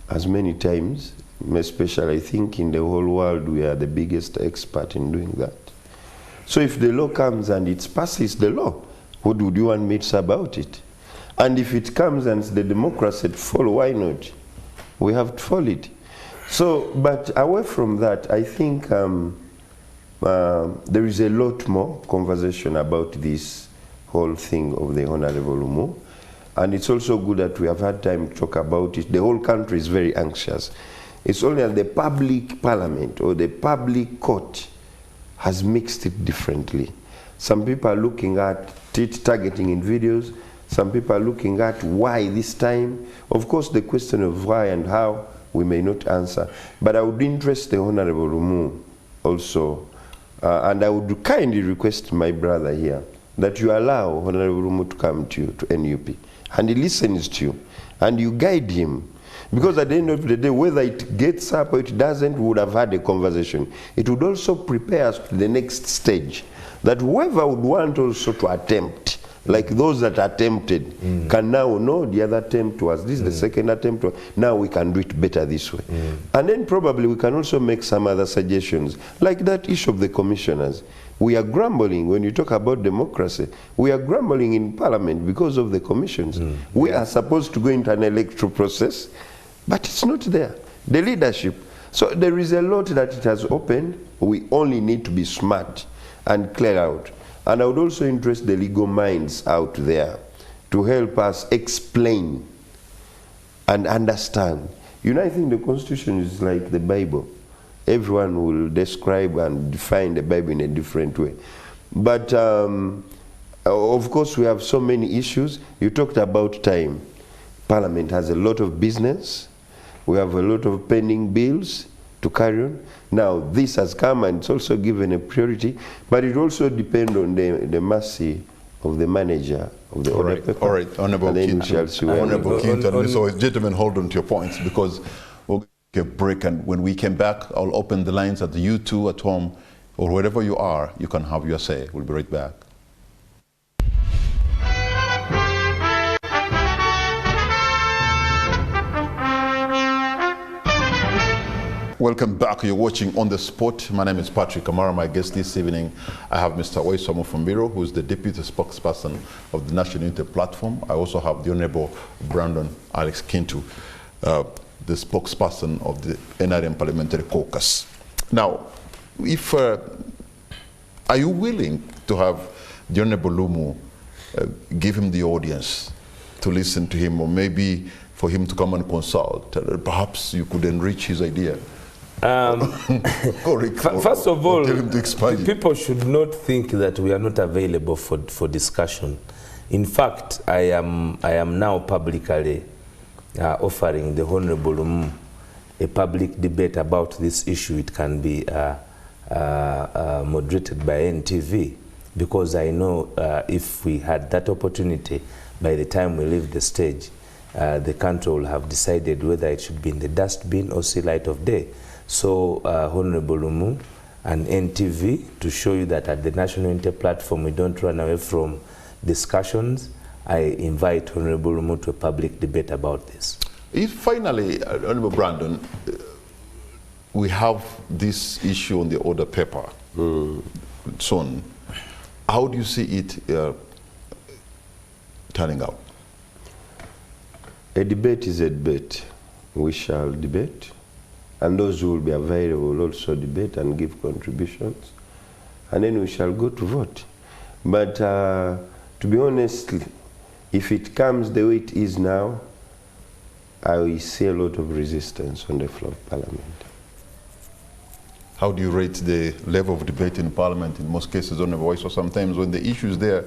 Speaker 3: as many times, especially I think in the whole world we are the biggest expert in doing that. So if the law comes and it passes the law, what would you want me to say about it? And if it comes and the democracy follow, why not? We have to follow it. So, but away from that, I think there is a lot more conversation about this whole thing of the Honorable Lumu. And it's also good that we have had time to talk about it. The whole country is very anxious. It's only that the public parliament or the public court has mixed it differently. Some people are looking at it targeting individuals. Some people are looking at why this time. Of course, the question of why and how we may not answer. But I would interest the Honorable Lumu also. And I would kindly request my brother here that you allow Honorable Lumu to come to you, to NUP. And he listens to you, and you guide him. Because at the end of the day, whether it gets up or it doesn't, we would have had a conversation. It would also prepare us to the next stage, that whoever would want also to attempt, like those that attempted, can now know the other attempt was, this is the second attempt, now we can do it better this way. And then probably we can also make some other suggestions, like that issue of the commissioners. We are grumbling when you talk about democracy. We are grumbling in parliament because of the commissions. We are supposed to go into an electoral process, but it's not there. The leadership. So there is a lot that it has opened. We only need to be smart and clear out. And I would also interest the legal minds out there to help us explain and understand. You know, I think the Constitution is like the Bible. Everyone will describe and define the Bible in a different way. But of course we have so many issues. You talked about time. Parliament has a lot of business. We have a lot of pending bills to carry on. Now this has come and it's also given a priority, but it also depends on the mercy of the manager of the order paper.
Speaker 1: All right, Honorable Kinton. So gentlemen, hold on to your points, because we'll take a break, and when we come back, I'll open the lines at you two at home, or wherever you are, you can have your say. We'll be right back. Welcome back. You're watching On the Spot. My name is Patrick Kamara. My guest this evening, I have Mr. Oisomo Fumbiro, who is the Deputy Spokesperson of the National Unity Platform. I also have the Honorable Brandon Alex Kintu, the spokesperson of the NRM Parliamentary Caucus. Now, if are you willing to have the Honorable Lumu give him the audience to listen to him, or maybe for him to come and consult? Perhaps you could enrich his idea.
Speaker 2: First of all,
Speaker 1: tell him to expand
Speaker 2: people should not think that we are not available for discussion. In fact, I am now publicly offering the Honorable Lumu a public debate about this issue. It can be moderated by NTV, because I know if we had that opportunity, by the time we leave the stage, the country will have decided whether it should be in the dustbin or see light of day. So, Honorable Lumu and NTV, to show you that at the National Unity Platform we don't run away from discussions, I invite Honorable Lumu to a public debate about this.
Speaker 1: If finally, Honorable Brandon, we have this issue on the order paper soon, how do you see it turning out?
Speaker 3: A debate is a debate. We shall debate, and those who will be available will also debate and give contributions, and then we shall go to vote. But to be honest, if it comes the way it is now, I will see a lot of resistance on the floor of Parliament.
Speaker 1: How do you rate the level of debate in Parliament in most cases on the voice, or sometimes when the issue is there,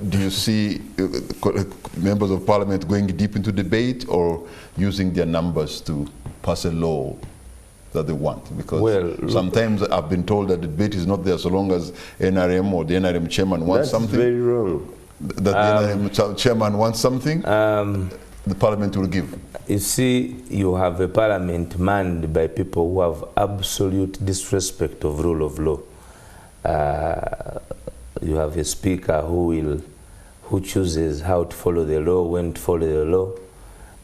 Speaker 1: do you see members of Parliament going deep into debate or using their numbers to pass a law that they want? Because sometimes I've been told that the debate is not there so long as NRM or the NRM chairman wants something.
Speaker 3: That's very wrong.
Speaker 1: That the NRM chairman wants something, the Parliament will give.
Speaker 2: You see, you have a Parliament manned by people who have absolute disrespect of rule of law. You have a speaker who chooses how to follow the law, when to follow the law,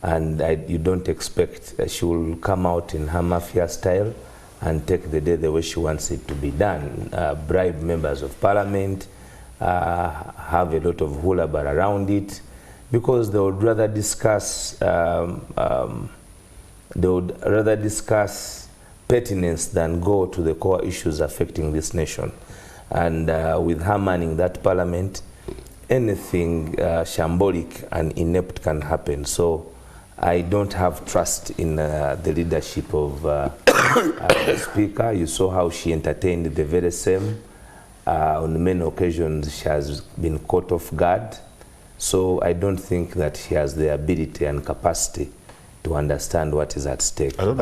Speaker 2: and you don't expect she will come out in her mafia style and take the day the way she wants it to be done. Bribe members of Parliament, have a lot of hullabaloo around it, because they would rather discuss pettiness than go to the core issues affecting this nation. And with her manning that Parliament, anything shambolic and inept can happen. So I don't have trust in the leadership of the Speaker. You saw how she entertained the very same. On many occasions she has been caught off guard. So I don't think that she has the ability and capacity to understand what is at stake.
Speaker 1: I don't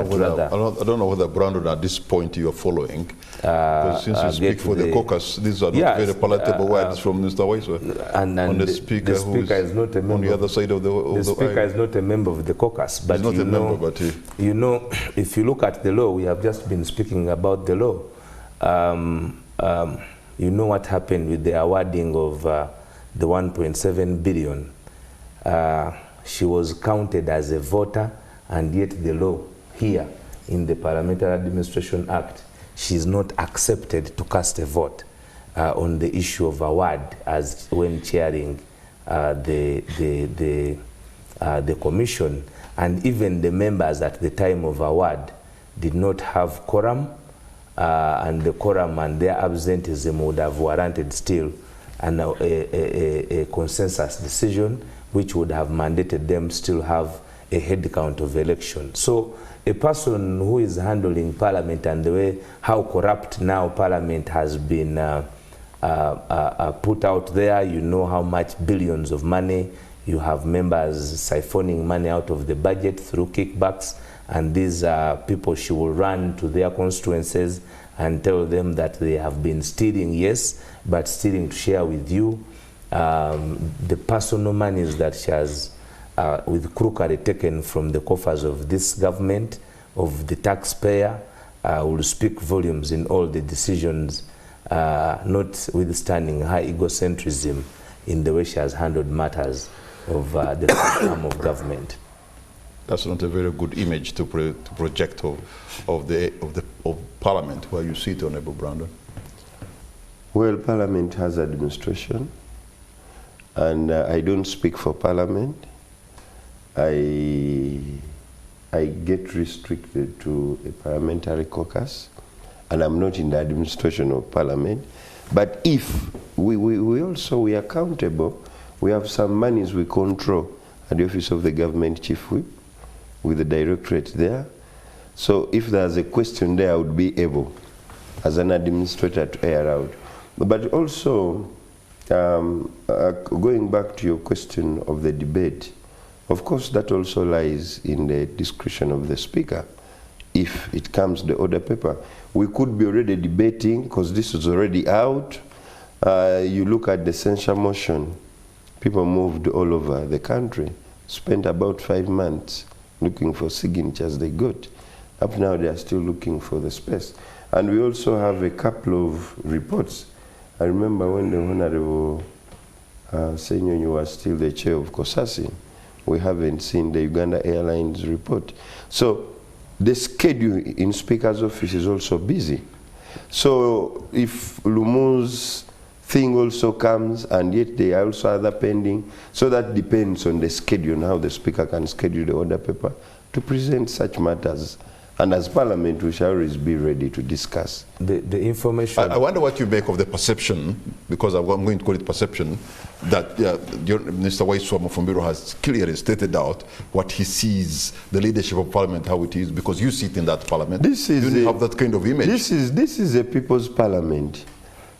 Speaker 1: know whether Brandon, at this point you are following, because since you speak for the caucus, these are not very palatable words from Mr. Waiswa.
Speaker 2: And
Speaker 1: the speaker who is not a member on the other side of the
Speaker 2: Speaker is not a member of the caucus. But
Speaker 1: he's not a member, but
Speaker 2: you know, if you look at the law, we have just been speaking about the law. You know what happened with the awarding of the 1.7 billion. She was counted as a voter, and yet the law here in the Parliamentary Administration Act, she is not accepted to cast a vote on the issue of award as when chairing the commission. And even the members at the time of award did not have quorum, and the quorum and their absenteeism would have warranted still a consensus decision, which would have mandated them still have a head count of election. So a person who is handling Parliament and the way how corrupt now Parliament has been put out there, you know how much billions of money, you have members siphoning money out of the budget through kickbacks, and these people she will run to their constituencies and tell them that they have been stealing, yes, but stealing to share with you. The personal monies that she has with crookery taken from the coffers of this government, of the taxpayer, will speak volumes in all the decisions, notwithstanding her egocentrism in the way she has handled matters of the arm of government.
Speaker 1: That's not a very good image to project of Parliament, where you sit, Honorable Brandon.
Speaker 3: Well, Parliament has administration, and I don't speak for Parliament. I get restricted to a parliamentary caucus, and I'm not in the administration of Parliament. But if we are accountable, we have some monies we control at the office of the government chief whip with the directorate there. So if there's a question there, I would be able, as an administrator, to air out. But also, going back to your question of the debate, of course that also lies in the discretion of the speaker. If it comes the order paper, we could be already debating, because this is already out. You look at the censure motion, people moved all over the country, spent about 5 months looking for signatures they got. Up now they are still looking for the space. And we also have a couple of reports. I remember when the Honorable Senyonyi was still the chair of COSASI, we haven't seen the Uganda Airlines report. So the schedule in Speaker's office is also busy. So if Lumu's thing also comes, and yet there are also other pending, so that depends on the schedule and how the Speaker can schedule the order paper to present such matters. And as Parliament, we shall always be ready to discuss.
Speaker 2: The information...
Speaker 1: I wonder what you make of the perception, because I'm going to call it perception, that Mr. Waiswama from Bureau has clearly stated out what he sees, the leadership of Parliament, how it is, because you sit in that Parliament. You have that kind of image.
Speaker 3: This is a people's Parliament,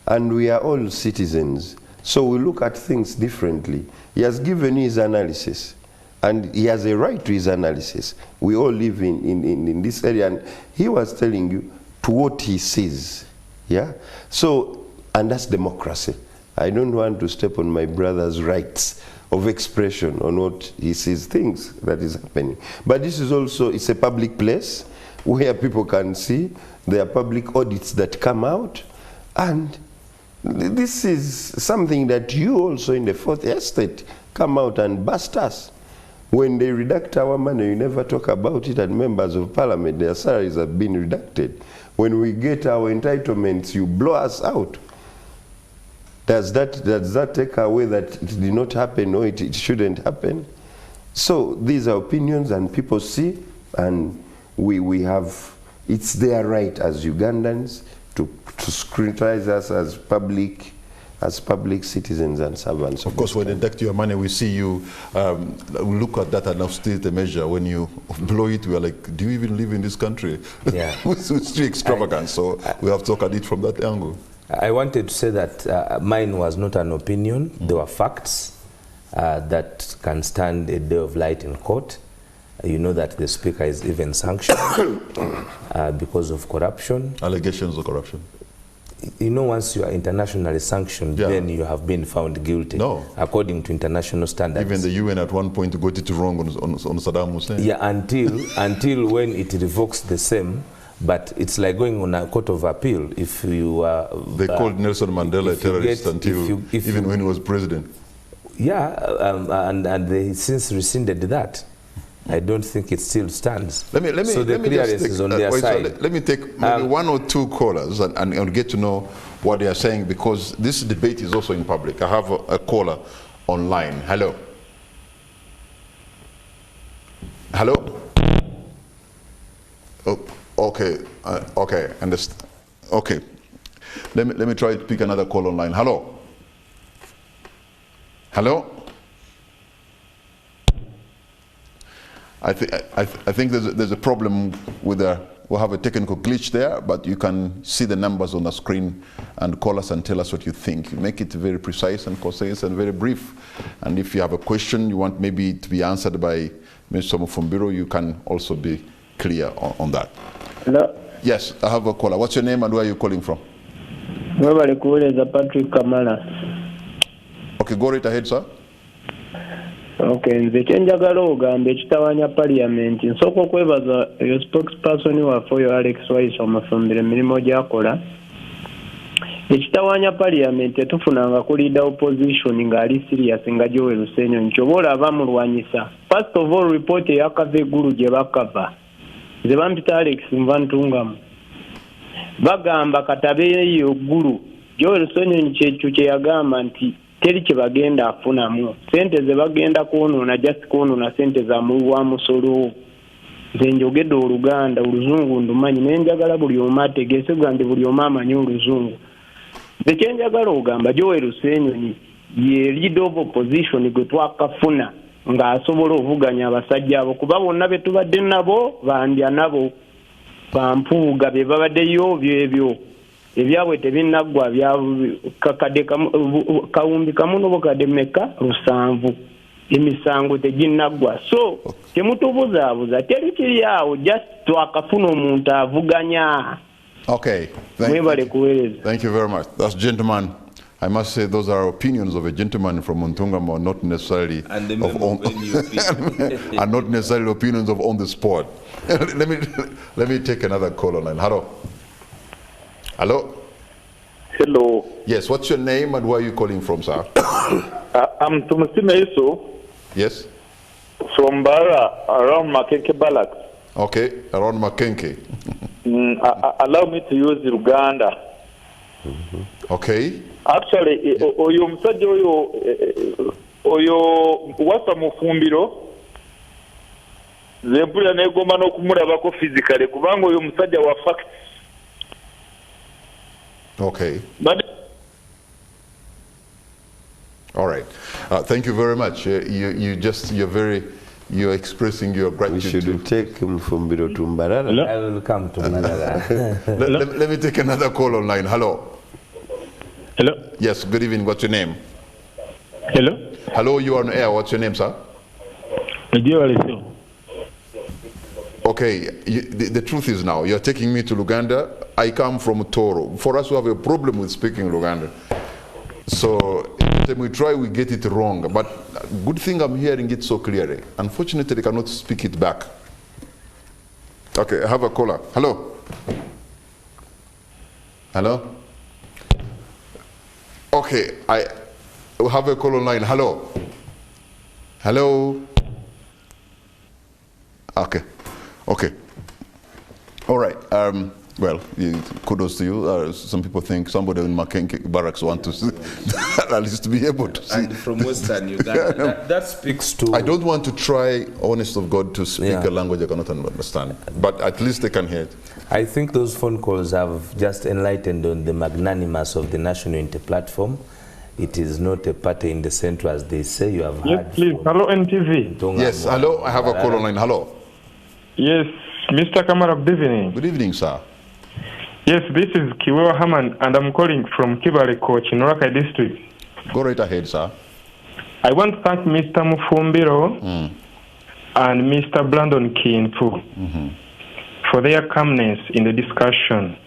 Speaker 3: and we are all citizens. So we look at things differently. He has given his analysis. And he has a right to his analysis. We all live in this area, and he was telling you to what he sees. Yeah? So, and that's democracy. I don't want to step on my brother's rights of expression on what he sees things that is happening. But this is also, it's a public place where people can see. There are public audits that come out, and this is something that you also in the Fourth Estate come out and bust us. When they redact our money, you never talk about it, and members of Parliament, their salaries have been reducted. When we get our entitlements, you blow us out. Does that take away that it did not happen or it shouldn't happen? So these are opinions, and people see, and we have, it's their right as Ugandans to scrutinize us as public citizens and servants.
Speaker 1: Of course, when they deduct your money, we see you look at that and now state the measure. When you blow it, we are like, do you even live in this country?
Speaker 2: Yeah.
Speaker 1: It's extravagant, so we have to look at it from that angle.
Speaker 2: I wanted to say that mine was not an opinion. There were facts that can stand a day of light in court. You know that the Speaker is even sanctioned because of corruption.
Speaker 1: Allegations of corruption.
Speaker 2: You know, once you are internationally sanctioned, then you have been found guilty, according to international standards.
Speaker 1: Even the UN at one point got it wrong on Saddam Hussein.
Speaker 2: Yeah, until when it revokes the same, but it's like going on a court of appeal. If you
Speaker 1: they called Nelson Mandela a terrorist even when he was president.
Speaker 2: Yeah, and they since rescinded that. I don't think it still stands. So the clearance is on their side.
Speaker 1: Let me take maybe one or two callers and get to know what they are saying, because this debate is also in public. I have a caller online. Hello. Hello? Oh, okay. Okay, understand. Okay. Let me try to pick another call online. Hello? Hello? I think there's a problem with we'll have a technical glitch there, but you can see the numbers on the screen and call us and tell us what you think. You make it very precise and concise and very brief. And if you have a question you want maybe to be answered by Mr. from Bureau, you can also be clear on that.
Speaker 4: Hello?
Speaker 1: Yes, I have a caller. What's your name and where are you calling from?
Speaker 4: Patrick Kamara.
Speaker 1: Okay, go right ahead, sir.
Speaker 4: Okay, nze kyenjagala ogamba ekitawanya parliament nsooka okwebaza eyo spokesperson waffe oyo Alex Waiso Omufumbire emirimu gyakola. Ekitawanya parliament tetufunanga ku leader opposition ng'ali serious nga Joel Lusenyo kyoba olaba mulwanyisa. First of all, report eyakava eggulu gye bakava nze bampita Alex nva ntungamu bagamba katabeeyo eggulu Joel Lusenyo kyekyo kye yagamba nti teri kye bagenda afunamu sente ze bagenda kwonoona just kwonoona sente za muwa musolo. Nze njogedde Oluganda, Oluzungu ndumanyi naye njagala buli omu ategeese gandi buli omu amanyi Oluzungu. The kyenjagala ogamba Joel Lusenyonyi ye leader of opposition gwe twakafuna ng'asobola ovuganya abasajja abo kuba bonna be tubadde nabo bandya nabo bampuuga be babaddeyo ebyo ebyabwe tebinnaggwa kakadde kawumbi kamu n'obukadde mmeka 7 emisango teginnaggwa so temutubuzaabuza teri kiri awo just twakafuna omuntu avuganya.
Speaker 1: Okay, thank you very much. That's gentleman. I must say those are opinions of a gentleman from Muntungamo, not necessarily and not necessarily opinions of on the spot. let me take another call online. Hello.
Speaker 5: Hello.
Speaker 1: Yes, what's your name and where are you calling from, sir?
Speaker 5: I'm Tumusime Iso.
Speaker 1: Yes.
Speaker 5: From Bara, around Makenke Barracks.
Speaker 1: Okay, around Makenke.
Speaker 5: Allow me to use Uganda.
Speaker 1: Okay.
Speaker 5: Actually, oyo musajja oyo wasa mufumbiro zempulira negomba n'okumulabako physically kubanga oyo musajja wa fact.
Speaker 1: Okay. But all right. Thank you very much. You're expressing your gratitude.
Speaker 3: We should take Mfumbiro to Mbarara.
Speaker 2: I will come to Mbarara.
Speaker 1: Let me take another call online. Hello.
Speaker 4: Hello.
Speaker 1: Yes, good evening. What's your name?
Speaker 4: Hello.
Speaker 1: Hello, you are on air. What's your name, sir? Okay, the truth is now, you're taking me to Luganda. I come from Toro. For us, we have a problem with speaking Luganda. So every time we try, we get it wrong. But good thing I'm hearing it so clearly. Unfortunately, I cannot speak it back. Okay, I have a caller. Hello? Hello? Okay, I have a call online. Hello? Hello? Okay. Okay. All right. Well, kudos to you. Some people think somebody in Makenke Barracks want to see, at least to be able to see.
Speaker 2: And from Western Uganda, that speaks to...
Speaker 1: I don't want to try, honest of God, to speak a language I cannot understand. But at least they can hear it.
Speaker 2: I think those phone calls have just enlightened on the magnanimous of the National Unity Platform. It is not a party in the center, as they say. You have
Speaker 6: heard. Yes, please. Hello, NTV.
Speaker 1: Yes, hello. I have a call online. Hello.
Speaker 6: Yes, Mr. Kamara, good evening.
Speaker 1: Good evening, sir.
Speaker 6: Yes, this is Kiwewa Haman, and I'm calling from Kibale Coach in Rakai District.
Speaker 1: Go right ahead, sir.
Speaker 6: I want to thank Mr. Mufumbiro and Mr. Brandon Kinfu for their calmness in the discussion.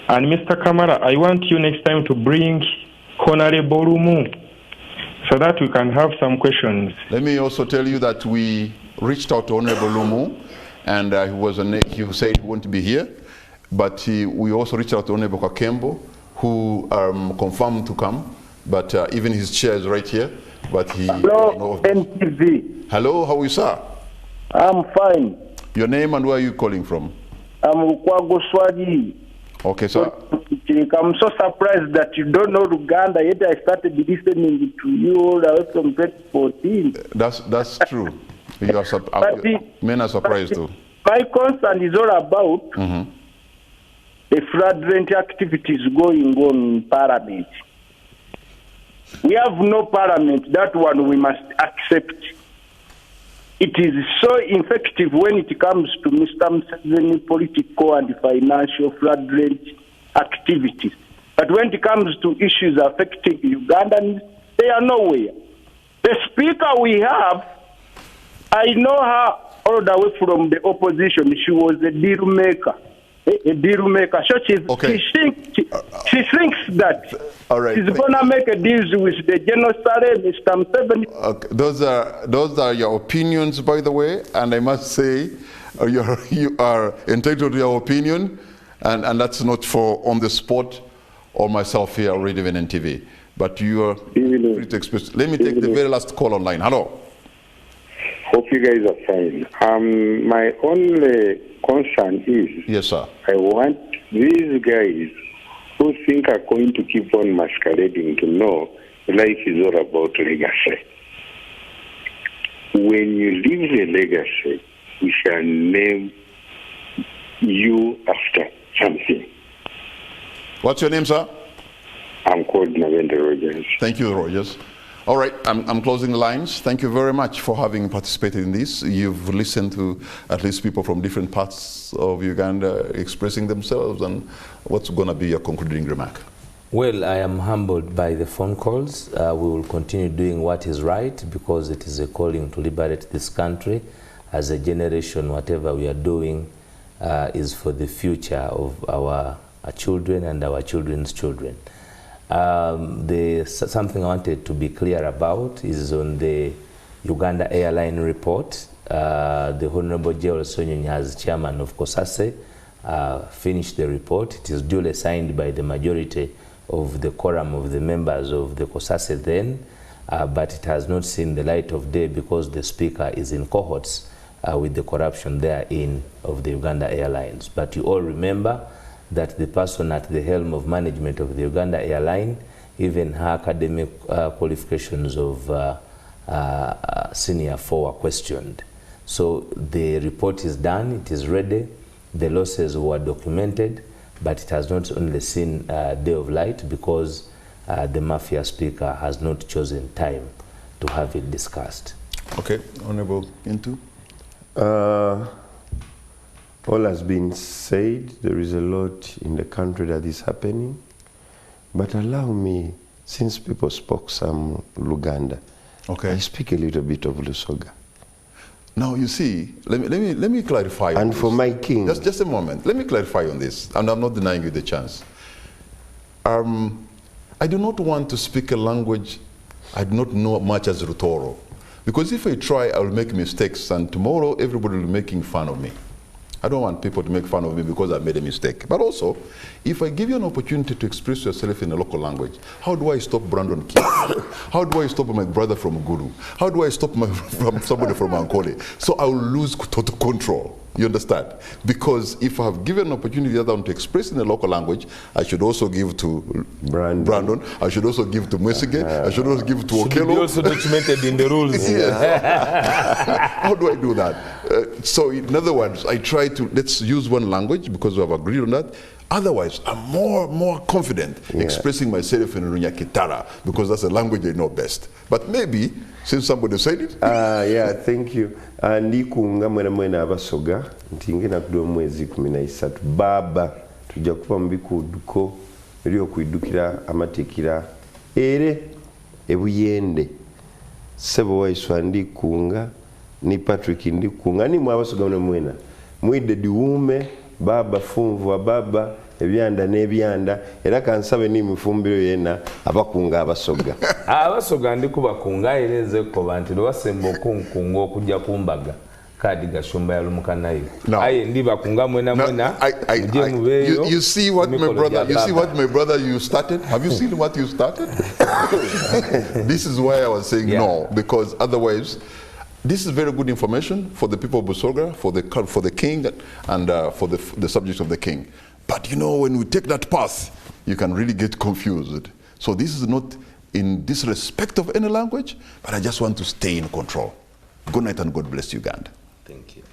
Speaker 6: And Mr. Kamara, I want you next time to bring Honorable Lumu so that we can have some questions.
Speaker 1: Let me also tell you that we reached out to Honorable Lumu, and he said he won't be here. But we also reached out to Honorable Kakembo, who confirmed to come. But even his chair is right here. But he...
Speaker 7: Hello, NTV.
Speaker 1: Hello, how are you, sir?
Speaker 7: I'm fine.
Speaker 1: Your name and where are you calling from?
Speaker 7: I'm Lukwago Swadi.
Speaker 1: Okay, sir.
Speaker 7: I'm so surprised that you don't know Uganda, yet I started listening to you all the way from 2014.
Speaker 1: That's true. Men are surprised too.
Speaker 7: My concern is all about the fraudulent activities going on in Parliament. We have no Parliament. That one we must accept. It is so effective when it comes to Mr. Museveni's political and financial fraudulent activities. But when it comes to issues affecting Ugandans, they are nowhere. The speaker we have, I know her all the way from the opposition. She was a deal maker. A deal maker. So she thinks that she's going to make a deal with the genocide, Mr. Museveni.
Speaker 1: Okay. Those are your opinions, by the way, and I must say you are entitled to your opinion, and that's not for on the spot or myself here, Radio and TV. But you are free to express. Let me take the very last call online. Hello.
Speaker 8: Hope you guys are fine. My only concern is,
Speaker 1: yes, sir.
Speaker 8: I want these guys who think are going to keep on masquerading to know life is all about legacy. When you leave the legacy, we shall name you after something.
Speaker 1: What's your name, sir?
Speaker 8: Lord Navenda Rogers.
Speaker 1: Thank you, Rogers. All right, I'm closing the lines. Thank you very much for having participated in this. You've listened to at least people from different parts of Uganda expressing themselves, and what's going to be your concluding remark?
Speaker 2: Well, I am humbled by the phone calls. We will continue doing what is right because it is a calling to liberate this country. As a generation, whatever we are doing is for the future of our children and our children's children. Something I wanted to be clear about is on the Uganda Airline report. The Honorable Gerald Sonyonyi, as chairman of COSASE, finished the report. It is duly signed by the majority of the quorum of the members of the COSASE then, but it has not seen the light of day because the speaker is in cohorts with the corruption therein of the Uganda Airlines. But you all remember that the person at the helm of management of the Uganda Airline, even her academic qualifications of Senior 4 were questioned. So the report is done, it is ready, the losses were documented, but it has not only seen day of light because the mafia speaker has not chosen time to have it discussed.
Speaker 1: Okay, Honorable Intu.
Speaker 3: All has been said. There is a lot in the country that is happening. But allow me, since people spoke some Luganda,
Speaker 1: okay,
Speaker 3: I speak a little bit of Lusoga.
Speaker 1: Now, you see, let me clarify.
Speaker 3: And for my king.
Speaker 1: Just a moment. Let me clarify on this, and I'm not denying you the chance. I do not want to speak a language I do not know much as Rutoro. Because if I try, I will make mistakes, and tomorrow everybody will be making fun of me. I don't want people to make fun of me because I made a mistake. But also, if I give you an opportunity to express yourself in a local language, how do I stop Brandon King? How do I stop my brother from Guru? How do I stop from somebody from Ankole? So I will lose total control. You understand? Because if I have given an opportunity the other one to express in a local language, I should also give to Brandon. I should also give to Mwesige. I should also give to Okelo.
Speaker 2: Should be also documented in the rules.
Speaker 1: How do I do that? So in other words, I try to, let's use one language because we have agreed on that. Otherwise, I'm more confident expressing myself in Runyakitara because that's a language I know best. But maybe, since somebody said it.
Speaker 3: Yeah, thank you. Ndikunga mwena abasoga ntingena kudo mwezi 13 baba tujja kuva mu bikuduko ebyo kuidukira amatikira ere ebuyende sebo waiswa Ndikunga ni Patrick Ndikunga ni mwabasoga mwena mwide diume baba funvu wa baba ebyanda n'ebyanda era kansabe ni mifumbiro yena abakunga abasoga
Speaker 2: abasoga ndikubakunga ireze ko bantu lwasembo kunkunga okujja kumbaga kadi gashumba ya lumuka nayo aye ndibakunga mwena muje mubeyo.
Speaker 1: You see what my brother you started? Have you seen what you started? This is why I was saying no, because otherwise this is very good information for the people of Busoga, for the king, and for the subjects of the king. But you know, when we take that path, you can really get confused. So this is not in disrespect of any language, but I just want to stay in control. Good night and God bless Uganda.
Speaker 2: Thank you.